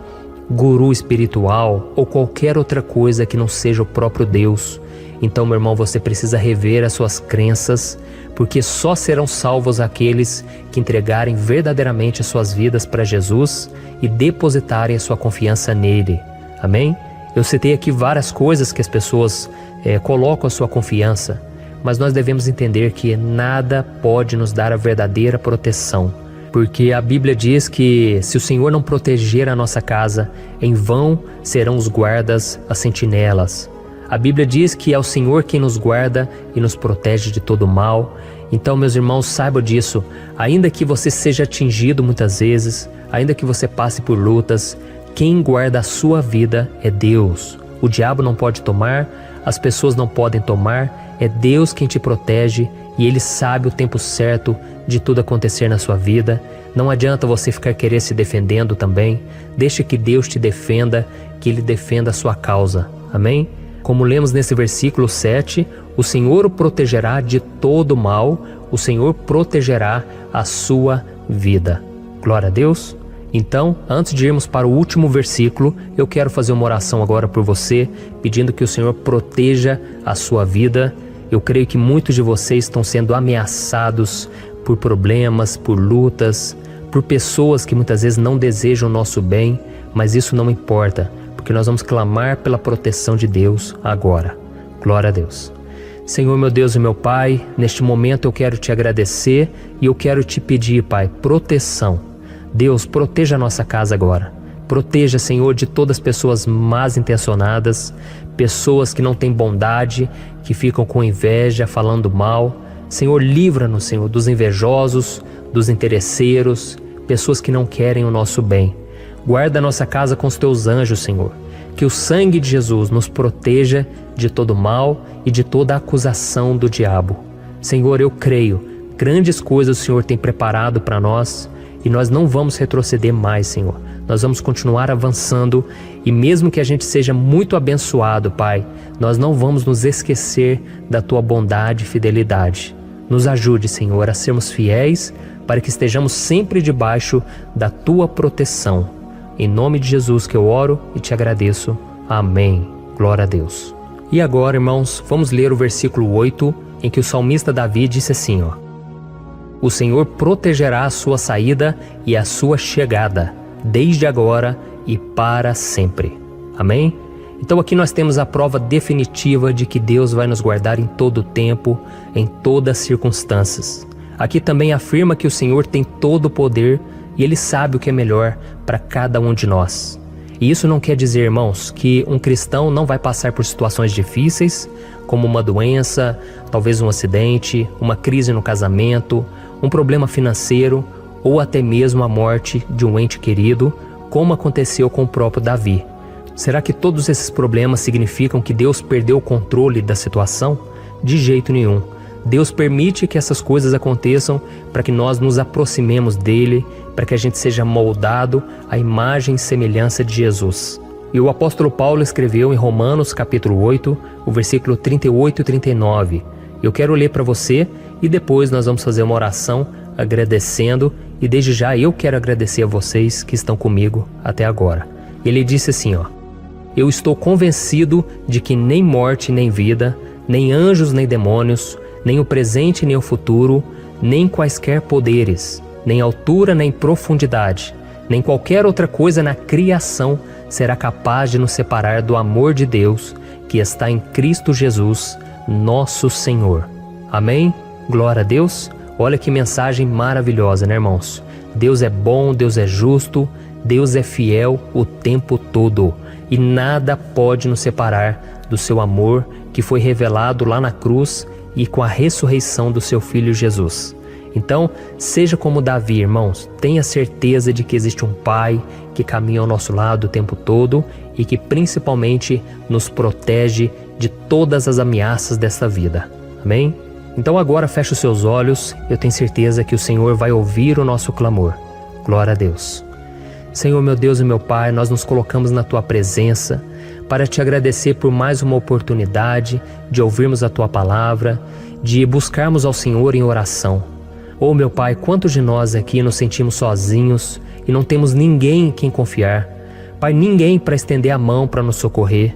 guru espiritual ou qualquer outra coisa que não seja o próprio Deus. Então, meu irmão, você precisa rever as suas crenças, porque só serão salvos aqueles que entregarem verdadeiramente as suas vidas para Jesus e depositarem a sua confiança nele. Amém? Eu citei aqui várias coisas que as pessoas colocam a sua confiança, mas nós devemos entender que nada pode nos dar a verdadeira proteção, porque a Bíblia diz que se o Senhor não proteger a nossa casa, em vão serão os guardas, as sentinelas. A Bíblia diz que é o Senhor quem nos guarda e nos protege de todo mal. Então, meus irmãos, saibam disso. Ainda que você seja atingido muitas vezes, ainda que você passe por lutas, quem guarda a sua vida é Deus. O diabo não pode tomar, as pessoas não podem tomar, é Deus quem te protege e Ele sabe o tempo certo de tudo acontecer na sua vida. Não adianta você ficar querer se defendendo também. Deixe que Deus te defenda, que Ele defenda a sua causa. Amém? Como lemos nesse versículo 7, o Senhor o protegerá de todo mal, o Senhor protegerá a sua vida. Glória a Deus. Então, antes de irmos para o último versículo, eu quero fazer uma oração agora por você, pedindo que o Senhor proteja a sua vida. Eu creio que muitos de vocês estão sendo ameaçados por problemas, por lutas, por pessoas que muitas vezes não desejam o nosso bem, mas isso não importa, porque nós vamos clamar pela proteção de Deus agora. Glória a Deus. Senhor, meu Deus e meu Pai, neste momento eu quero te agradecer e eu quero te pedir, Pai, proteção. Deus, proteja a nossa casa agora. Proteja, Senhor, de todas as pessoas más intencionadas, pessoas que não têm bondade, que ficam com inveja, falando mal. Senhor, livra-nos, Senhor, dos invejosos, dos interesseiros, pessoas que não querem o nosso bem. Guarda a nossa casa com os teus anjos, Senhor. Que o sangue de Jesus nos proteja de todo mal e de toda acusação do diabo. Senhor, eu creio, grandes coisas o Senhor tem preparado para nós e nós não vamos retroceder mais, Senhor. Nós vamos continuar avançando e mesmo que a gente seja muito abençoado, Pai, nós não vamos nos esquecer da Tua bondade e fidelidade. Nos ajude, Senhor, a sermos fiéis para que estejamos sempre debaixo da Tua proteção. Em nome de Jesus que eu oro e te agradeço. Amém. Glória a Deus. E agora, irmãos, vamos ler o versículo 8, em que o salmista Davi disse assim, O Senhor protegerá a sua saída e a sua chegada, desde agora e para sempre. Amém? Então aqui nós temos a prova definitiva de que Deus vai nos guardar em todo o tempo, em todas as circunstâncias. Aqui também afirma que o Senhor tem todo o poder e Ele sabe o que é melhor para cada um de nós. E isso não quer dizer, irmãos, que um cristão não vai passar por situações difíceis, como uma doença, talvez um acidente, uma crise no casamento, um problema financeiro ou até mesmo a morte de um ente querido, como aconteceu com o próprio Davi. Será que todos esses problemas significam que Deus perdeu o controle da situação? De jeito nenhum. Deus permite que essas coisas aconteçam para que nós nos aproximemos dele, para que a gente seja moldado à imagem e semelhança de Jesus. E o apóstolo Paulo escreveu em Romanos capítulo 8, o versículo 38 e 39. Eu quero ler para você e depois nós vamos fazer uma oração agradecendo, e desde já eu quero agradecer a vocês que estão comigo até agora. Ele disse assim, Eu estou convencido de que nem morte nem vida, nem anjos nem demônios, nem o presente nem o futuro, nem quaisquer poderes, nem altura nem profundidade, nem qualquer outra coisa na criação será capaz de nos separar do amor de Deus que está em Cristo Jesus, nosso Senhor. Amém? Glória a Deus. Olha que mensagem maravilhosa, né, irmãos? Deus é bom, Deus é justo, Deus é fiel o tempo todo e nada pode nos separar do seu amor que foi revelado lá na cruz e com a ressurreição do seu Filho Jesus. Então, seja como Davi, irmãos, tenha certeza de que existe um Pai que caminha ao nosso lado o tempo todo e que principalmente nos protege de todas as ameaças desta vida. Amém? Então agora feche os seus olhos, eu tenho certeza que o Senhor vai ouvir o nosso clamor. Glória a Deus. Senhor, meu Deus e meu Pai, nós nos colocamos na Tua presença para Te agradecer por mais uma oportunidade de ouvirmos a Tua palavra, de buscarmos ao Senhor em oração. Oh, meu Pai, quantos de nós aqui nos sentimos sozinhos e não temos ninguém em quem confiar. Pai, ninguém para estender a mão para nos socorrer.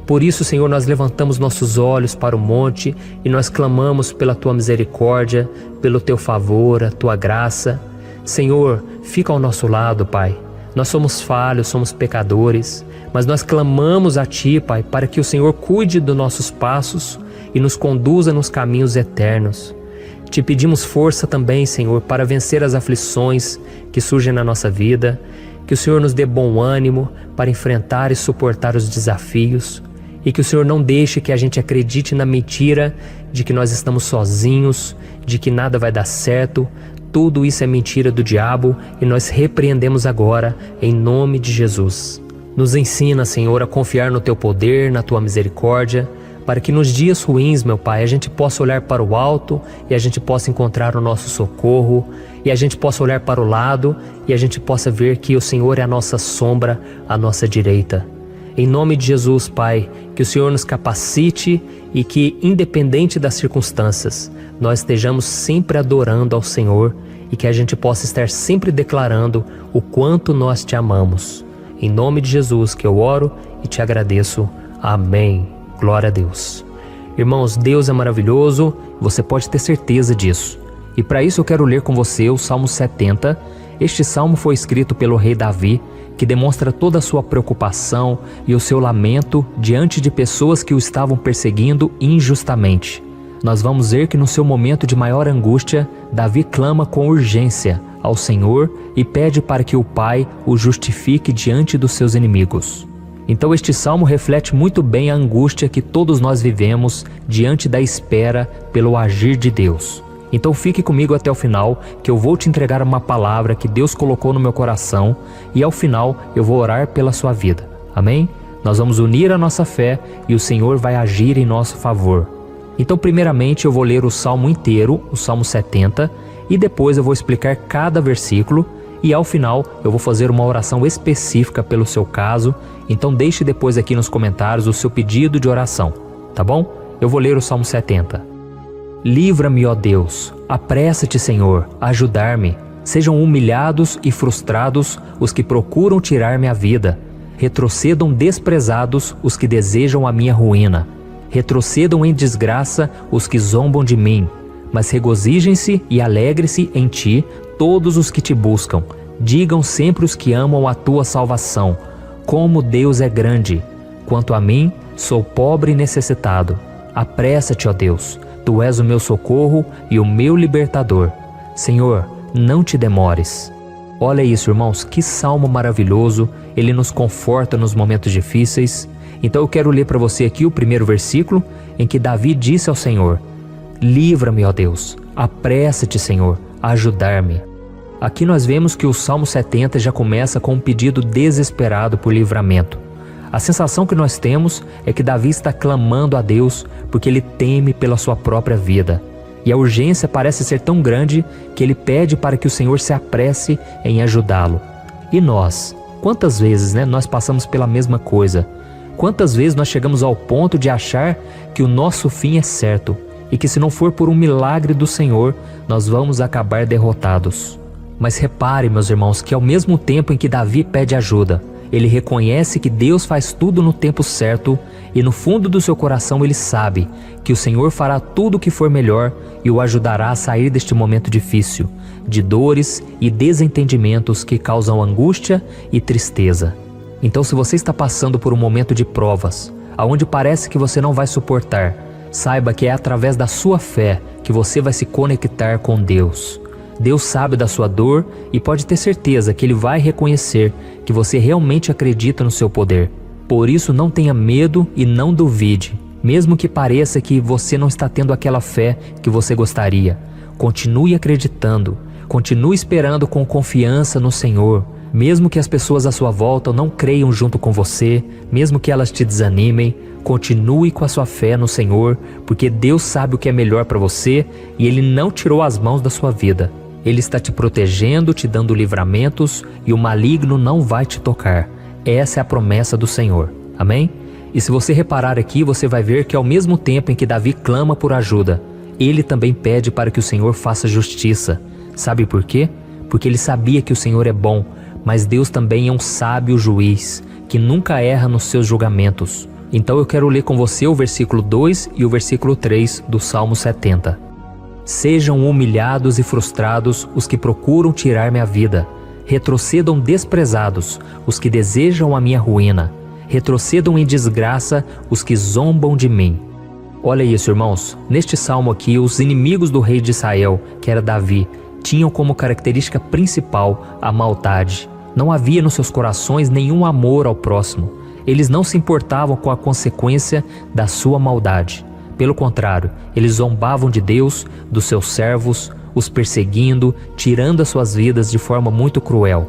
Por isso, Senhor, nós levantamos nossos olhos para o monte e nós clamamos pela Tua misericórdia, pelo Teu favor, a Tua graça. Senhor, fica ao nosso lado, Pai. Nós somos falhos, somos pecadores, mas nós clamamos a Ti, Pai, para que o Senhor cuide dos nossos passos e nos conduza nos caminhos eternos. Te pedimos força também, Senhor, para vencer as aflições que surgem na nossa vida, que o Senhor nos dê bom ânimo para enfrentar e suportar os desafios e que o Senhor não deixe que a gente acredite na mentira de que nós estamos sozinhos, de que nada vai dar certo. Tudo isso é mentira do diabo e nós repreendemos agora em nome de Jesus. Nos ensina, Senhor, a confiar no Teu poder, na Tua misericórdia, para que nos dias ruins, meu Pai, a gente possa olhar para o alto e a gente possa encontrar o nosso socorro, e a gente possa olhar para o lado e a gente possa ver que o Senhor é a nossa sombra, a nossa direita. Em nome de Jesus, Pai, que o Senhor nos capacite e que, independente das circunstâncias, nós estejamos sempre adorando ao Senhor e que a gente possa estar sempre declarando o quanto nós Te amamos. Em nome de Jesus que eu oro e Te agradeço. Amém. Glória a Deus. Irmãos, Deus é maravilhoso, você pode ter certeza disso. E para isso eu quero ler com você o Salmo 70. Este salmo foi escrito pelo rei Davi, que demonstra toda a sua preocupação e o seu lamento diante de pessoas que o estavam perseguindo injustamente. Nós vamos ver que no seu momento de maior angústia, Davi clama com urgência ao Senhor e pede para que o Pai o justifique diante dos seus inimigos. Então este salmo reflete muito bem a angústia que todos nós vivemos diante da espera pelo agir de Deus. Então fique comigo até o final, que eu vou te entregar uma palavra que Deus colocou no meu coração e ao final eu vou orar pela sua vida. Amém? Nós vamos unir a nossa fé e o Senhor vai agir em nosso favor. Então primeiramente eu vou ler o salmo inteiro, o Salmo 70, e depois eu vou explicar cada versículo e ao final eu vou fazer uma oração específica pelo seu caso. Então deixe depois aqui nos comentários o seu pedido de oração, tá bom? Eu vou ler o Salmo 70. Livra-me, ó Deus, apressa-te, Senhor, a ajudar-me. Sejam humilhados e frustrados os que procuram tirar-me a vida. Retrocedam desprezados os que desejam a minha ruína. Retrocedam em desgraça os que zombam de mim. Mas regozijem-se e alegrem-se em Ti todos os que Te buscam. Digam sempre os que amam a Tua salvação. Como Deus é grande! Quanto a mim, sou pobre e necessitado. Apressa-te, ó Deus, Tu és o meu socorro e o meu libertador. Senhor, não Te demores. Olha isso, irmãos, que salmo maravilhoso, ele nos conforta nos momentos difíceis. Então eu quero ler para você aqui o primeiro versículo, em que Davi disse ao Senhor: livra-me, ó Deus, apressa-te, Senhor, a ajudar-me. Aqui nós vemos que o Salmo 70 já começa com um pedido desesperado por livramento. A sensação que nós temos é que Davi está clamando a Deus porque ele teme pela sua própria vida. E a urgência parece ser tão grande que ele pede para que o Senhor se apresse em ajudá-lo. E nós? Quantas vezes nós passamos pela mesma coisa? Quantas vezes nós chegamos ao ponto de achar que o nosso fim é certo e que se não for por um milagre do Senhor, nós vamos acabar derrotados? Mas repare, meus irmãos, que ao mesmo tempo em que Davi pede ajuda, ele reconhece que Deus faz tudo no tempo certo e no fundo do seu coração ele sabe que o Senhor fará tudo o que for melhor e o ajudará a sair deste momento difícil, de dores e desentendimentos que causam angústia e tristeza. Então, se você está passando por um momento de provas, aonde parece que você não vai suportar, saiba que é através da sua fé que você vai se conectar com Deus. Deus sabe da sua dor e pode ter certeza que Ele vai reconhecer que você realmente acredita no seu poder. Por isso, não tenha medo e não duvide, mesmo que pareça que você não está tendo aquela fé que você gostaria. Continue acreditando, continue esperando com confiança no Senhor. Mesmo que as pessoas à sua volta não creiam junto com você, mesmo que elas te desanimem, continue com a sua fé no Senhor, porque Deus sabe o que é melhor para você e Ele não tirou as mãos da sua vida. Ele está te protegendo, te dando livramentos e o maligno não vai te tocar. Essa é a promessa do Senhor. Amém? E se você reparar aqui, você vai ver que ao mesmo tempo em que Davi clama por ajuda, ele também pede para que o Senhor faça justiça. Sabe por quê? Porque ele sabia que o Senhor é bom, mas Deus também é um sábio juiz, que nunca erra nos seus julgamentos. Então eu quero ler com você o versículo 2 e o versículo 3 do Salmo 70. Sejam humilhados e frustrados os que procuram tirar-me a vida. Retrocedam desprezados os que desejam a minha ruína. Retrocedam em desgraça os que zombam de mim. Olha isso, irmãos. Neste salmo aqui, os inimigos do rei de Israel, que era Davi, tinham como característica principal a maldade. Não havia nos seus corações nenhum amor ao próximo. Eles não se importavam com a consequência da sua maldade. Pelo contrário, eles zombavam de Deus, dos seus servos, os perseguindo, tirando as suas vidas de forma muito cruel.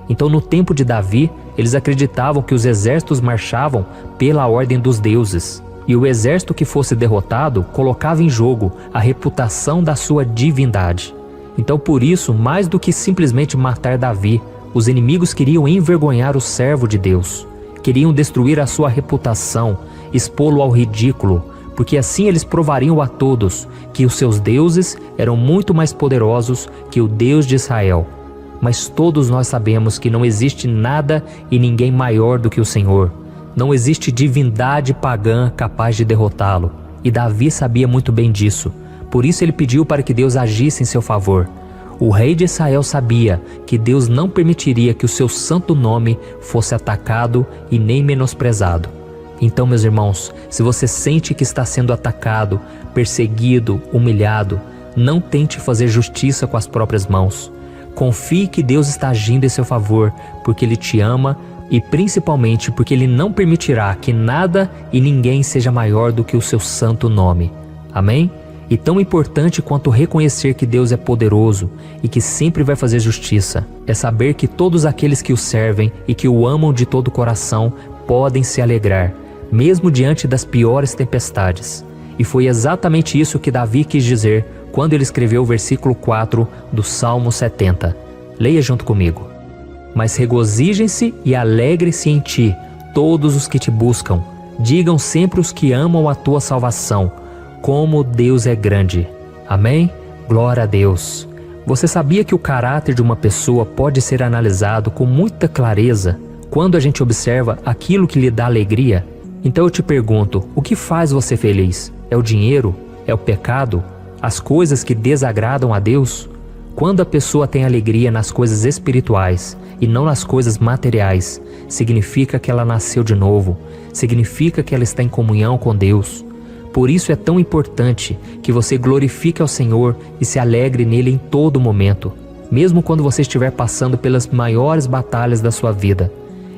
Então, no tempo de Davi, eles acreditavam que os exércitos marchavam pela ordem dos deuses. E o exército que fosse derrotado colocava em jogo a reputação da sua divindade. Então, por isso, mais do que simplesmente matar Davi, os inimigos queriam envergonhar o servo de Deus. Queriam destruir a sua reputação, expô-lo ao ridículo, porque assim eles provariam a todos que os seus deuses eram muito mais poderosos que o Deus de Israel. Mas todos nós sabemos que não existe nada e ninguém maior do que o Senhor. Não existe divindade pagã capaz de derrotá-lo. E Davi sabia muito bem disso. Por isso ele pediu para que Deus agisse em seu favor. O rei de Israel sabia que Deus não permitiria que o seu santo nome fosse atacado e nem menosprezado. Então, meus irmãos, se você sente que está sendo atacado, perseguido, humilhado, não tente fazer justiça com as próprias mãos. Confie que Deus está agindo em seu favor, porque Ele te ama e principalmente porque Ele não permitirá que nada e ninguém seja maior do que o seu santo nome. Amém? E tão importante quanto reconhecer que Deus é poderoso e que sempre vai fazer justiça, é saber que todos aqueles que o servem e que o amam de todo o coração podem se alegrar, mesmo diante das piores tempestades. E foi exatamente isso que Davi quis dizer quando ele escreveu o versículo 4 do Salmo 70. Leia junto comigo. Mas regozijem-se e alegrem-se em ti, todos os que te buscam. Digam sempre os que amam a tua salvação, como Deus é grande. Amém? Glória a Deus. Você sabia que o caráter de uma pessoa pode ser analisado com muita clareza quando a gente observa aquilo que lhe dá alegria? Então eu te pergunto, o que faz você feliz? É o dinheiro? É o pecado? As coisas que desagradam a Deus? Quando a pessoa tem alegria nas coisas espirituais e não nas coisas materiais, significa que ela nasceu de novo, significa que ela está em comunhão com Deus. Por isso é tão importante que você glorifique ao Senhor e se alegre nele em todo momento, mesmo quando você estiver passando pelas maiores batalhas da sua vida.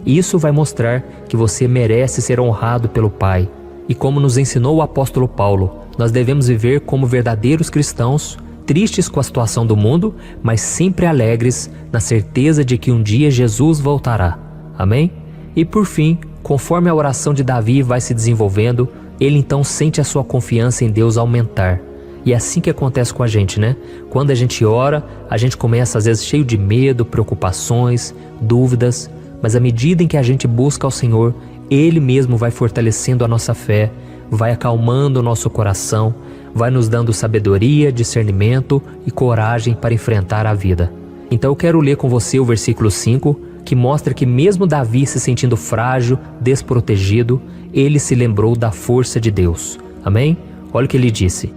Isso vai mostrar que você merece ser honrado pelo Pai. E como nos ensinou o apóstolo Paulo, nós devemos viver como verdadeiros cristãos, tristes com a situação do mundo, mas sempre alegres na certeza de que um dia Jesus voltará. Amém? E por fim, conforme a oração de Davi vai se desenvolvendo, ele então sente a sua confiança em Deus aumentar. E é assim que acontece com a gente, né? Quando a gente ora, a gente começa às vezes cheio de medo, preocupações, dúvidas, mas à medida em que a gente busca ao Senhor, Ele mesmo vai fortalecendo a nossa fé, vai acalmando o nosso coração, vai nos dando sabedoria, discernimento e coragem para enfrentar a vida. Então eu quero ler com você o versículo 5, que mostra que mesmo Davi se sentindo frágil, desprotegido, ele se lembrou da força de Deus. Amém? Olha o que ele disse.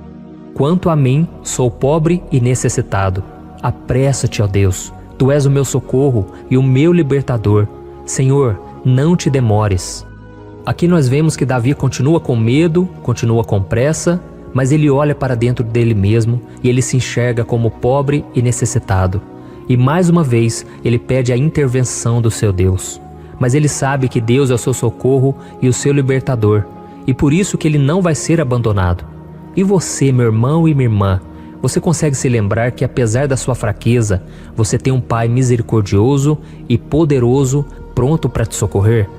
Quanto a mim, sou pobre e necessitado. Apressa-te, ó Deus. Tu és o meu socorro e o meu libertador. Senhor, não te demores. Aqui nós vemos que Davi continua com medo, continua com pressa, mas ele olha para dentro dele mesmo e ele se enxerga como pobre e necessitado. E mais uma vez ele pede a intervenção do seu Deus. Mas ele sabe que Deus é o seu socorro e o seu libertador, e por isso que ele não vai ser abandonado. E você, meu irmão e minha irmã, você consegue se lembrar que apesar da sua fraqueza, você tem um Pai misericordioso e poderoso pronto para te socorrer?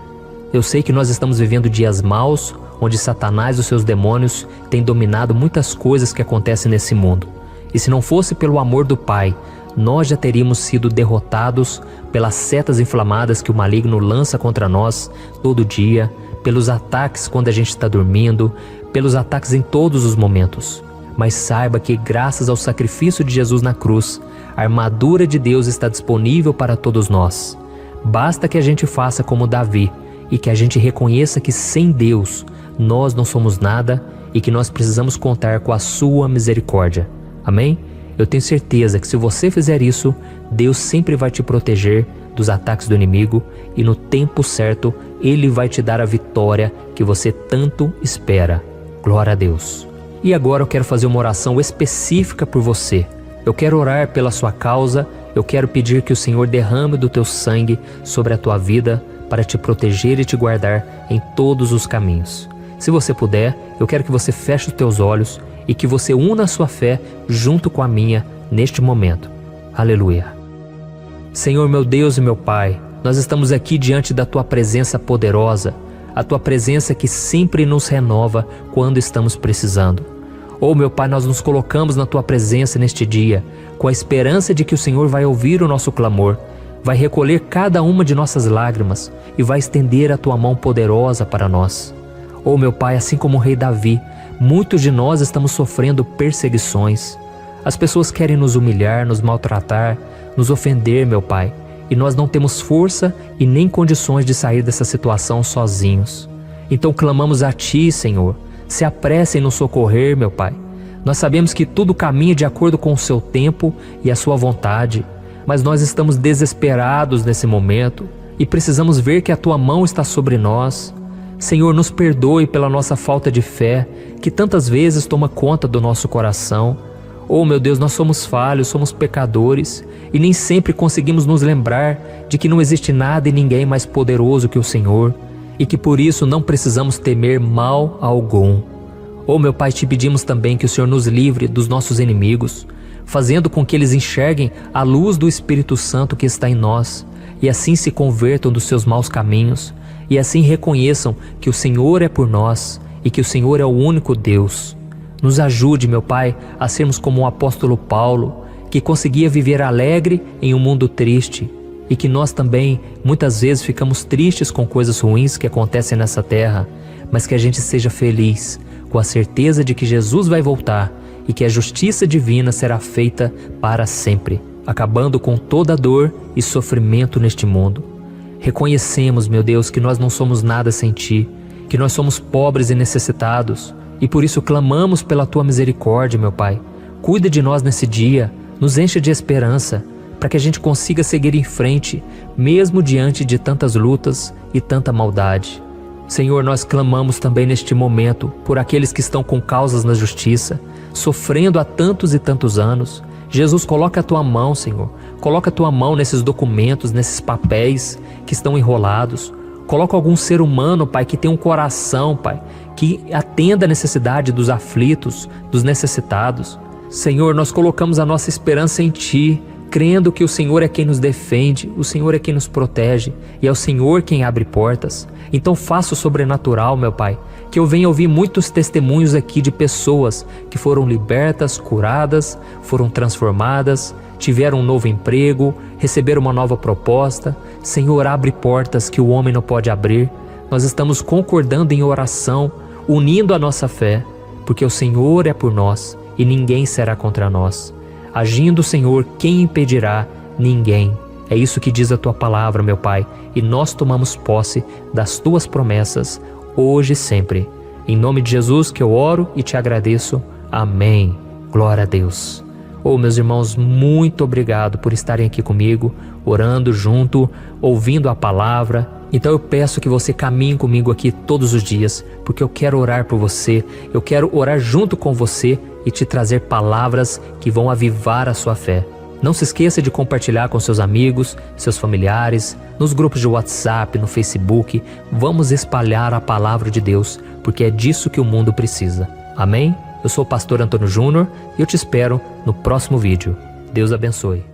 Eu sei que nós estamos vivendo dias maus, onde Satanás e os seus demônios têm dominado muitas coisas que acontecem nesse mundo. E se não fosse pelo amor do Pai, nós já teríamos sido derrotados pelas setas inflamadas que o maligno lança contra nós todo dia, pelos ataques quando a gente está dormindo, pelos ataques em todos os momentos. Mas saiba que graças ao sacrifício de Jesus na cruz, a armadura de Deus está disponível para todos nós. Basta que a gente faça como Davi e que a gente reconheça que sem Deus nós não somos nada e que nós precisamos contar com a sua misericórdia. Amém? Eu tenho certeza que se você fizer isso, Deus sempre vai te proteger dos ataques do inimigo e no tempo certo Ele vai te dar a vitória que você tanto espera. Glória a Deus. E agora eu quero fazer uma oração específica por você. Eu quero orar pela sua causa, eu quero pedir que o Senhor derrame do teu sangue sobre a tua vida para te proteger e te guardar em todos os caminhos. Se você puder, eu quero que você feche os teus olhos e que você una a sua fé junto com a minha neste momento. Aleluia. Senhor, meu Deus e meu Pai, nós estamos aqui diante da Tua presença poderosa, a Tua presença que sempre nos renova quando estamos precisando. Oh, meu Pai, nós nos colocamos na Tua presença neste dia, com a esperança de que o Senhor vai ouvir o nosso clamor, vai recolher cada uma de nossas lágrimas e vai estender a Tua mão poderosa para nós. Oh, meu Pai, assim como o rei Davi, muitos de nós estamos sofrendo perseguições. As pessoas querem nos humilhar, nos maltratar, nos ofender, meu Pai, e nós não temos força e nem condições de sair dessa situação sozinhos. Então clamamos a Ti, Senhor, se apresse em nos socorrer, meu Pai. Nós sabemos que tudo caminha de acordo com o Seu tempo e a Sua vontade, mas nós estamos desesperados nesse momento e precisamos ver que a Tua mão está sobre nós. Senhor, nos perdoe pela nossa falta de fé, que tantas vezes toma conta do nosso coração. Oh, meu Deus, nós somos falhos, somos pecadores e nem sempre conseguimos nos lembrar de que não existe nada e ninguém mais poderoso que o Senhor e que por isso não precisamos temer mal algum. Oh, meu Pai, te pedimos também que o Senhor nos livre dos nossos inimigos, fazendo com que eles enxerguem a luz do Espírito Santo que está em nós e assim se convertam dos seus maus caminhos e assim reconheçam que o Senhor é por nós e que o Senhor é o único Deus. Nos ajude, meu Pai, a sermos como o apóstolo Paulo, que conseguia viver alegre em um mundo triste e que nós também muitas vezes ficamos tristes com coisas ruins que acontecem nessa terra, mas que a gente seja feliz com a certeza de que Jesus vai voltar e que a justiça divina será feita para sempre, acabando com toda dor e sofrimento neste mundo. Reconhecemos, meu Deus, que nós não somos nada sem Ti, que nós somos pobres e necessitados, e por isso clamamos pela Tua misericórdia, meu Pai. Cuida de nós nesse dia, nos enche de esperança, para que a gente consiga seguir em frente, mesmo diante de tantas lutas e tanta maldade. Senhor, nós clamamos também neste momento por aqueles que estão com causas na justiça, sofrendo há tantos e tantos anos. Jesus, coloca a Tua mão, Senhor. Coloca a Tua mão nesses documentos, nesses papéis que estão enrolados. Coloca algum ser humano, Pai, que tem um coração, Pai, que atenda a necessidade dos aflitos, dos necessitados. Senhor, nós colocamos a nossa esperança em Ti, crendo que o Senhor é quem nos defende, o Senhor é quem nos protege e é o Senhor quem abre portas. Então faça o sobrenatural, meu Pai, que eu venha ouvir muitos testemunhos aqui de pessoas que foram libertas, curadas, foram transformadas, tiveram um novo emprego, receberam uma nova proposta. Senhor, abre portas que o homem não pode abrir. Nós estamos concordando em oração, unindo a nossa fé, porque o Senhor é por nós e ninguém será contra nós. Agindo o Senhor, quem impedirá? Ninguém. É isso que diz a Tua palavra, meu Pai, e nós tomamos posse das Tuas promessas, hoje e sempre. Em nome de Jesus que eu oro e te agradeço. Amém. Glória a Deus. Oh, meus irmãos, muito obrigado por estarem aqui comigo, orando junto, ouvindo a palavra. Então eu peço que você caminhe comigo aqui todos os dias, porque eu quero orar por você, eu quero orar junto com você e te trazer palavras que vão avivar a sua fé. Não se esqueça de compartilhar com seus amigos, seus familiares, nos grupos de WhatsApp, no Facebook. Vamos espalhar a palavra de Deus, porque é disso que o mundo precisa. Amém? Eu sou o pastor Antônio Júnior e eu te espero no próximo vídeo. Deus abençoe.